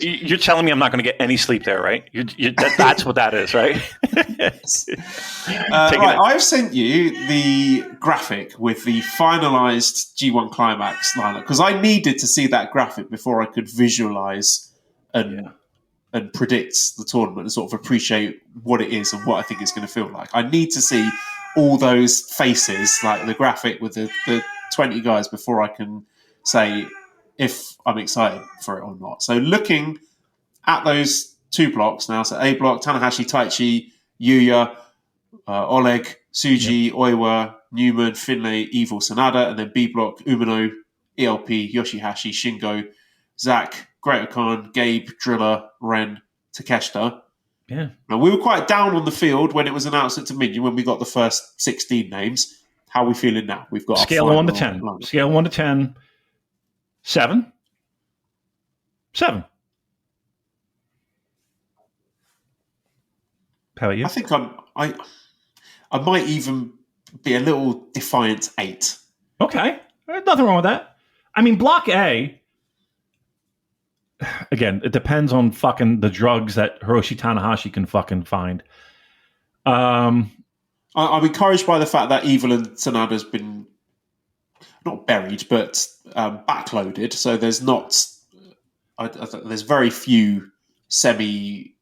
You're telling me I'm not going to get any sleep there, right? That's what that is, right? I've sent you the graphic with the finalized G1 Climax lineup because I needed to see that graphic before I could visualize and predict the tournament and sort of appreciate what it is and what I think it's going to feel like. I need to see all those faces, like the graphic with the 20 guys, before I can say if I'm excited for it or not. So looking at those two blocks now, so A block, Tanahashi, Taichi, Yuya, Oleg, Tsuji, Oiwa, Newman, Finlay, Evil, Sanada, and then B block, Umino, ELP, YOSHI-HASHI, Shingo, Zack, Greater Khan, Gabe, Driller, Ren, Takeshita. Yeah. Now, we were quite down on the field when it was announced at Dominion when we got the first 16 names. How are we feeling now? We've got scale 1 to 10. Scale 1 to 10. 7. How about you? I think I might even be a little defiant 8. Okay. There's nothing wrong with that. I mean, Block A, again, it depends on fucking the drugs that Hiroshi Tanahashi can fucking find. I'm encouraged by the fact that Evil and Sanada's been not buried, but backloaded. So there's not. There's very few semi.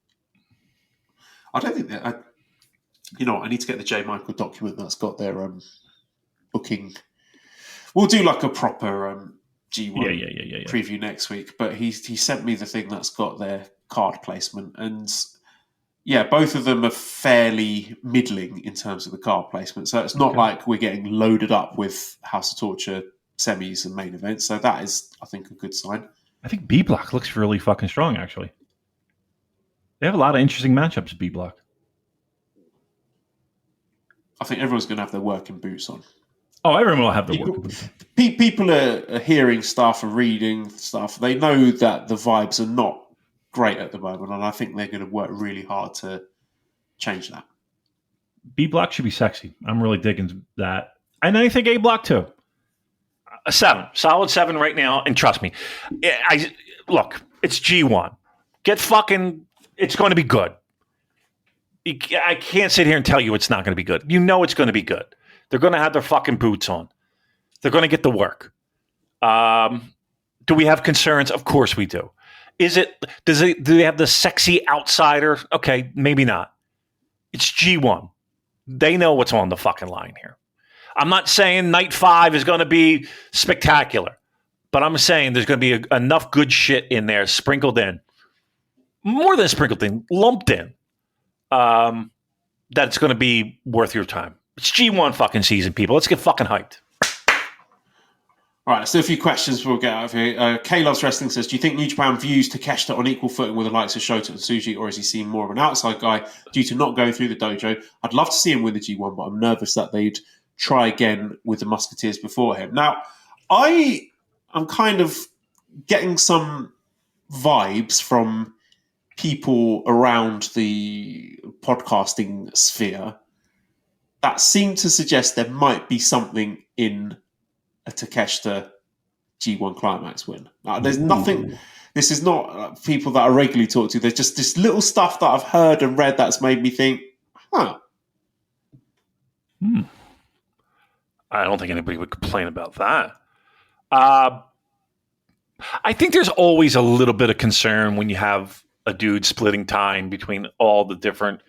I don't think that. I need to get the J. Michael document that's got their booking. We'll do like a proper G1 preview next week. But he sent me the thing that's got their card placement, and yeah, both of them are fairly middling in terms of the card placement. So it's not like we're getting loaded up with House of Torture semis and main events. So that is, I think, a good sign. I think B Block looks really fucking strong, actually. They have a lot of interesting matchups at B Block. I think everyone's going to have their working boots on. Oh, everyone will have their working boots on. People are hearing stuff and reading stuff. They know that the vibes are not great at the moment, and I think they're going to work really hard to change that. B Block should be sexy. I'm really digging that. And I think A Block too. A 7. Solid 7 right now. And trust me, look, it's G1. It's going to be good. I can't sit here and tell you it's not going to be good. You know it's going to be good. They're going to have their fucking boots on. They're going to get the work. Do we have concerns? Of course we do. Do they have the sexy outsider? Okay, maybe not. It's G1. They know what's on the fucking line here. I'm not saying Night 5 is going to be spectacular, but I'm saying there's going to be enough good shit in there sprinkled in. More than sprinkled in, lumped in. That's going to be worth your time. It's G1 fucking season, people. Let's get fucking hyped. All right, so a few questions we'll get out of here. K Loves Wrestling says, do you think New Japan views Takeshita on equal footing with the likes of Shota and Tsuji, or is he seen more of an outside guy due to not going through the dojo? I'd love to see him win the G1, but I'm nervous that they'd try again with the Musketeers before him. Now, I am kind of getting some vibes from people around the podcasting sphere that seem to suggest there might be something in a Takeshita G1 Climax win. Now, there's nothing. This is not people that I regularly talk to. There's just this little stuff that I've heard and read that's made me think, huh. I don't think anybody would complain about that. I think there's always a little bit of concern when you have a dude splitting time between all the different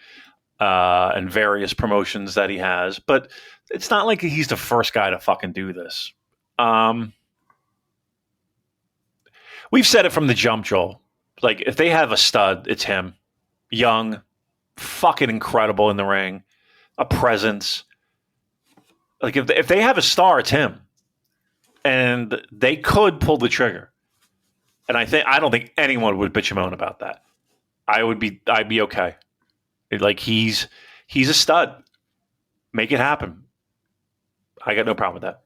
and various promotions that he has. But it's not like he's the first guy to fucking do this. We've said it from the jump, Joel. Like, if they have a stud, it's him. Young, fucking incredible in the ring, a presence. Like, if they have a star, it's him. And they could pull the trigger. And I don't think anyone would bitch and moan about that. I'd be okay. Like, he's a stud. Make it happen. I got no problem with that.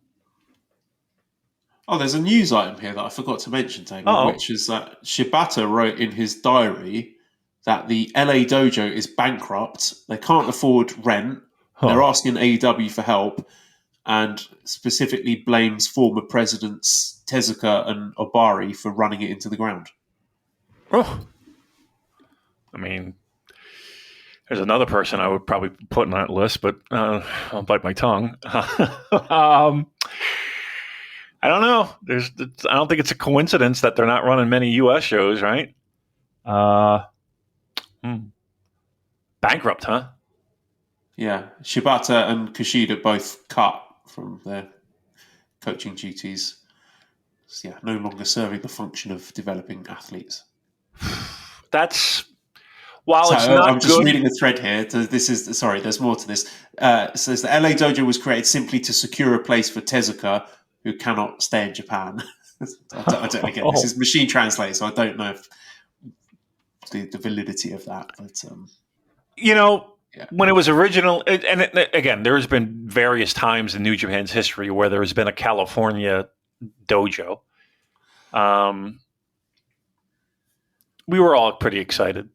Oh, there's a news item here that I forgot to mention, Damon, which is that Shibata wrote in his diary that the LA dojo is bankrupt. They can't afford rent. They're asking AEW for help, and specifically blames former presidents Tezuka and Obari for running it into the ground. Oh. I mean, there's another person I would probably put on that list, but I'll bite my tongue. I don't know. I don't think it's a coincidence that they're not running many U.S. shows, right? Bankrupt, huh? Yeah. Shibata and Kushida both cut from their coaching duties. So, yeah, no longer serving the function of developing athletes. That's... While so, it's not I'm just good. reading a thread here. There's more to this. It says the LA Dojo was created simply to secure a place for Tezuka, who cannot stay in Japan. I don't again. This is machine translate, so I don't know if the validity of that. But when it was original, again, there's been various times in New Japan's history where there has been a California dojo. We were all pretty excited.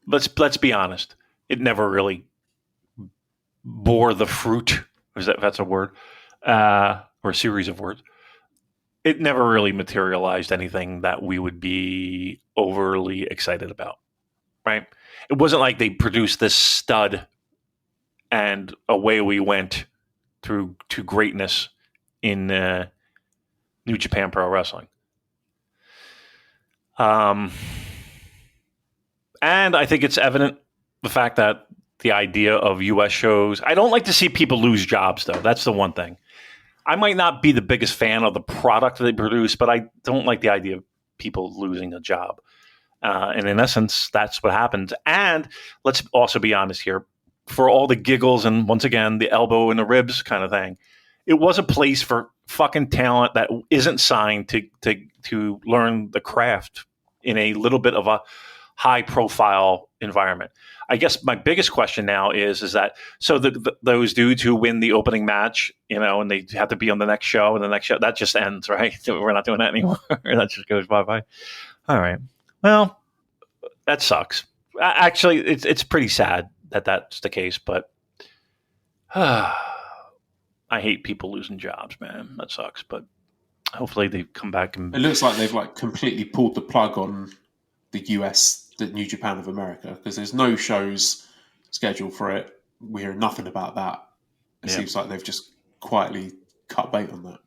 Let's be honest. it never really bore the fruit. That's a word, or a series of words. It never really materialized anything that we would be overly excited about, right? It wasn't like they produced this stud and away we went to greatness in New Japan Pro Wrestling. And I think it's evident the fact that the idea of U.S. shows, I don't like to see people lose jobs, though. That's the one thing. I might not be the biggest fan of the product they produce, but I don't like the idea of people losing a job. And in essence, that's what happens. And let's also be honest here. For all the giggles and, once again, the elbow in the ribs kind of thing, it was a place for fucking talent that isn't signed to learn the craft in a little bit of a high-profile environment. I guess my biggest question now is that so those dudes who win the opening match, and they have to be on the next show, and the next show that just ends, right? We're not doing that anymore. That just goes bye-bye. All right. Well, that sucks. Actually, it's pretty sad that that's the case, but I hate people losing jobs, man. That sucks. But hopefully they come back and. It looks like they've completely pulled the plug on the US, the New Japan of America, because there's no shows scheduled for it. We hear nothing about that. It seems like they've just quietly cut bait on that.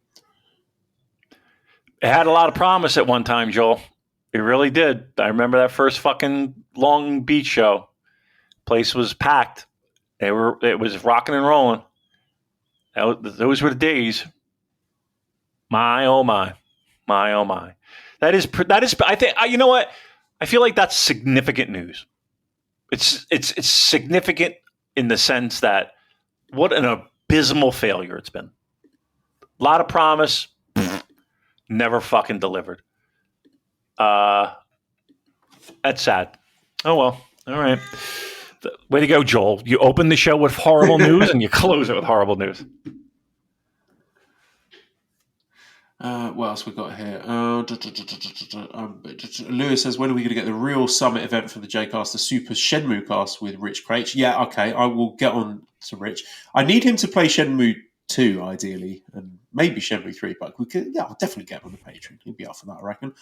It had a lot of promise at one time, Joel. It really did. I remember that first fucking Long Beach show. Place was packed. It was rocking and rolling. Those were the days. My oh my, my oh my. That is. I think. You know what? I feel like that's significant news. It's significant in the sense that what an abysmal failure it's been. A lot of promise, never fucking delivered. That's sad. Oh well. All right. Way to go, Joel. You open the show with horrible news and you close it with horrible news. What else we got here? Lewis says, when are we going to get the real summit event for the J-Cast, the Super Shenmue cast with Rich Craich? Yeah, okay, I will get on to Rich. I need him to play Shenmue 2, ideally, and maybe Shenmue 3, but we could, I'll definitely get him on the Patreon. He'll be up for that, I reckon.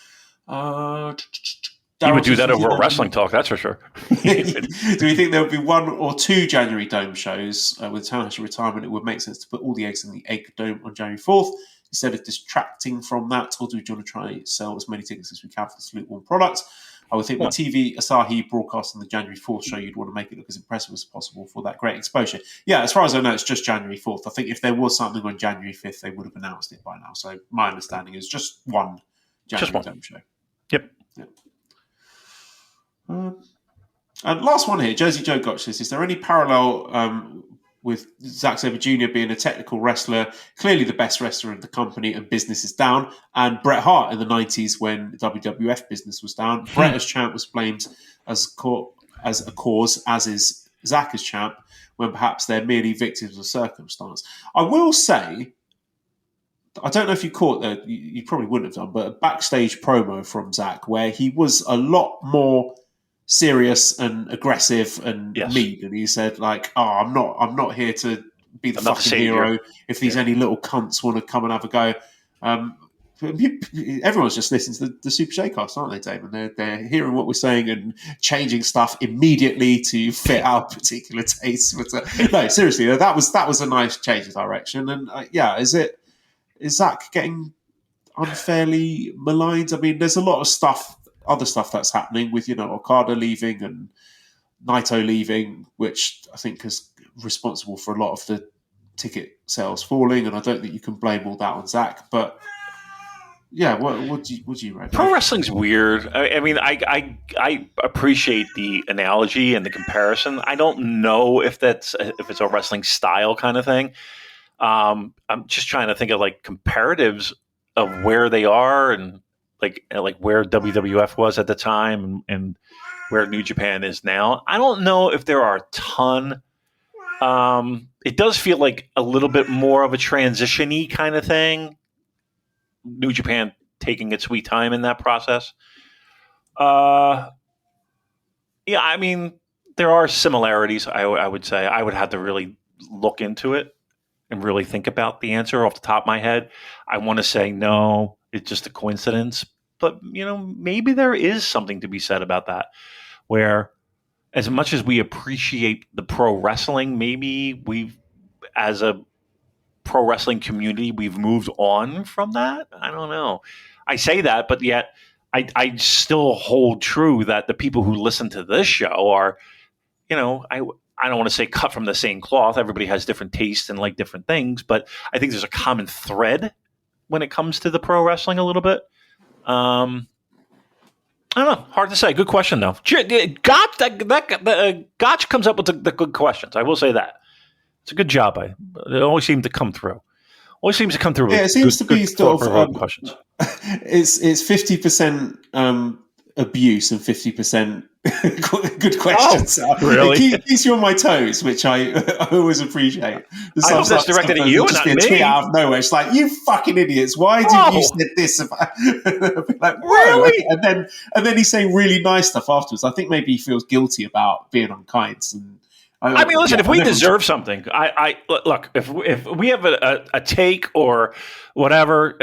He would do that over a wrestling talk, that's for sure. Do we think there would be 1 or 2 January Dome shows? With Tanahashi retirement, it would make sense to put all the eggs in the Egg Dome on January 4th instead of distracting from that, or do we want to try and sell as many tickets as we can for the Salute One product? I would think with TV Asahi broadcasting the January 4th show, you'd want to make it look as impressive as possible for that great exposure. Yeah, as far as I know, it's just January 4th. I think if there was something on January 5th, they would have announced it by now. So my understanding is just one January Dome show. Yep. And last one here, Jersey Joe Gotch says, is there any parallel with Zack Sabre Jr. being a technical wrestler, clearly the best wrestler in the company, and business is down, and Bret Hart in the 90s when WWF business was down? Bret as champ was blamed as a cause, as is Zack as champ, when perhaps they're merely victims of circumstance. I will say, I don't know if you caught that, you probably wouldn't have done, but a backstage promo from Zack where he was a lot more serious and aggressive and mean, and he said I'm not here to be the fucking hero. If these any little cunts want to come and have a go, everyone's just listening to the Super J-Cast, aren't they, Damon? They're hearing what we're saying and changing stuff immediately to fit our particular tastes. But no, seriously, that was a nice change of direction. And is Zack getting unfairly maligned? I mean, there's a lot of other stuff that's happening with, Okada leaving and Naito leaving, which I think is responsible for a lot of the ticket sales falling. And I don't think you can blame all that on Zack. But yeah, what do you reckon? Pro wrestling's weird. I mean, I appreciate the analogy and the comparison. I don't know if it's a wrestling style kind of thing. I'm just trying to think of comparatives of where they are and like where WWF was at the time and where New Japan is now. I don't know if there are a ton. It does feel like a little bit more of a transition-y kind of thing. New Japan taking its sweet time in that process. Yeah, I mean, there are similarities. I would say I would have to really look into it and really think about the answer off the top of my head. I want to say no, it's just a coincidence, but maybe there is something to be said about that. Where, as much as we appreciate the pro wrestling, maybe we've, as a pro wrestling community, we've moved on from that. I don't know. I say that, but yet I still hold true that the people who listen to this show are, I don't want to say cut from the same cloth. Everybody has different tastes and like different things, but I think there's a common thread when it comes to the pro wrestling a little bit. I don't know. Hard to say. Good question, though. Gotch comes up with the good questions. I will say that. It's a good job. It always seems to come through. Always seems to come through. Yeah, it seems to be sort of questions. It's 50% abuse and 50% good questions. Oh, really? It keeps you on my toes, which I always appreciate. I hope that's directed at you and not me. Tweet out of nowhere. It's like, you fucking idiots! Why did you say this? Like, really? And then he's saying really nice stuff afterwards. I think maybe he feels guilty about being unkind. And I mean, listen. If we deserve something, I look. If we have a take or whatever,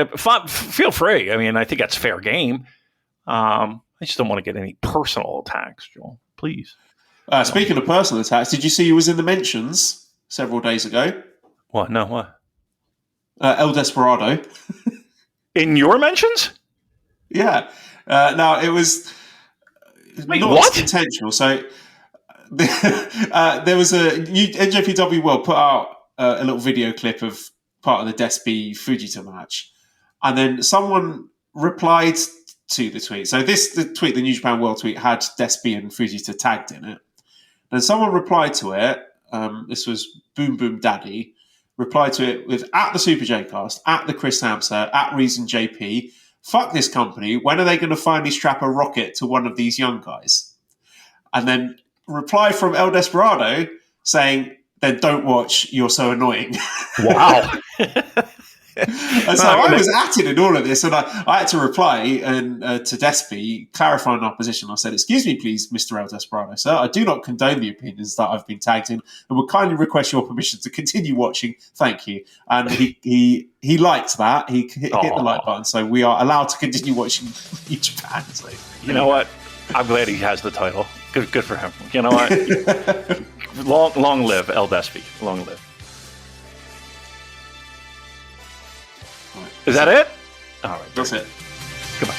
feel free. I mean, I think that's fair game. I just don't want to get any personal attacks, Joel. Please. Speaking of personal attacks, did you see he was in the mentions several days ago? What? No, what? El Desperado. In your mentions? Yeah. Now, it was not intentional. So there was NJPW World put out a little video clip of part of the Despi Fujita match. And then someone replied to the tweet. So the New Japan World tweet had Despi and Fujita tagged in it. And someone replied to it. This was Boom Boom Daddy. Replied to it with at the Super J-Cast, at the Chris Hamster, at Reason JP. Fuck this company. When are they going to finally strap a rocket to one of these young guys? And then reply from El Desperado saying, then don't watch, you're so annoying. Wow. And so I was at it in all of this, and I had to reply to Despi, clarifying our position. I said, excuse me, please, Mr. El Desperado, sir. I do not condone the opinions that I've been tagged in and would kindly request your permission to continue watching. Thank you. And he liked that. He hit the like button. So we are allowed to continue watching New Japan. So, you know what? I'm glad he has the title. Good for him. You know what? long live El Despi. Long live. Is that it? All right. That's it. Goodbye.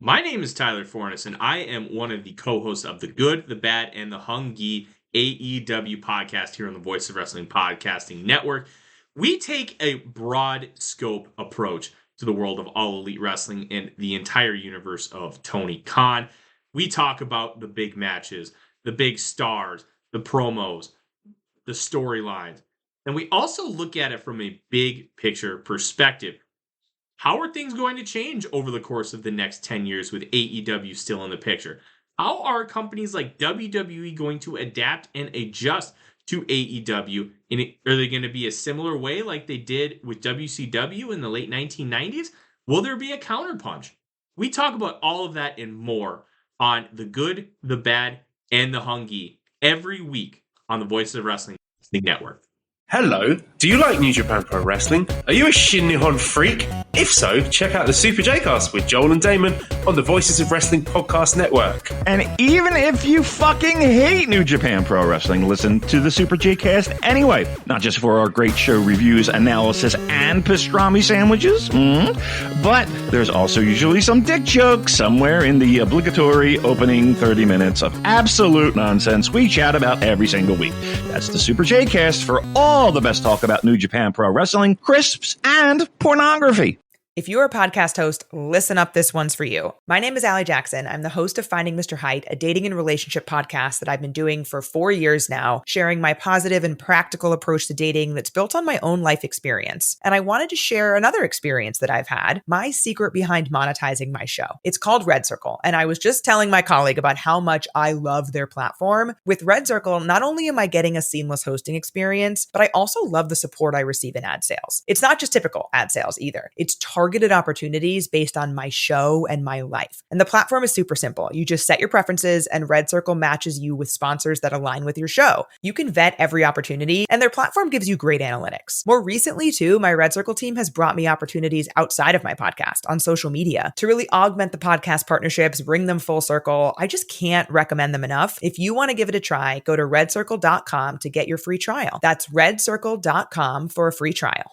My name is Tyler Fornes, and I am one of the co-hosts of the Good, the Bad, and the Hungy AEW podcast here on the Voice of Wrestling Podcasting Network. We take a broad scope approach to the world of All Elite Wrestling and the entire universe of Tony Khan. We talk about the big matches, the big stars, the promos, the storylines, and we also look at it from a big picture perspective. How are things going to change over the course of the next 10 years with AEW still in the picture? How are companies like WWE going to adapt and adjust to AEW? Are they going to be a similar way like they did with WCW in the late 1990s? Will there be a counterpunch? We talk about all of that and more on The Good, the Bad, and the Hungy every week on the Voice of Wrestling Network. Hello, do you like New Japan Pro Wrestling? Are you a Shin Nihon freak? If so, check out the Super J-Cast with Joel and Damon on the Voices of Wrestling Podcast Network. And even if you fucking hate New Japan Pro Wrestling, listen to the Super J-Cast anyway. Not just for our great show reviews, analysis, and pastrami sandwiches, but there's also usually some dick jokes somewhere in the obligatory opening 30 minutes of absolute nonsense we chat about every single week. That's the Super J-Cast for all the best talk about New Japan Pro Wrestling, crisps, and pornography. If you're a podcast host, listen up, this one's for you. My name is Allie Jackson. I'm the host of Finding Mr. Height, a dating and relationship podcast that I've been doing for 4 years now, sharing my positive and practical approach to dating that's built on my own life experience. And I wanted to share another experience that I've had, my secret behind monetizing my show. It's called Red Circle, and I was just telling my colleague about how much I love their platform. With Red Circle, not only am I getting a seamless hosting experience, but I also love the support I receive in ad sales. It's not just typical ad sales either. It's targeted opportunities based on my show and my life. And the platform is super simple. You just set your preferences and Red Circle matches you with sponsors that align with your show. You can vet every opportunity and their platform gives you great analytics. More recently too, my Red Circle team has brought me opportunities outside of my podcast on social media to really augment the podcast partnerships, bring them full circle. I just can't recommend them enough. If you want to give it a try, go to redcircle.com to get your free trial. That's redcircle.com for a free trial.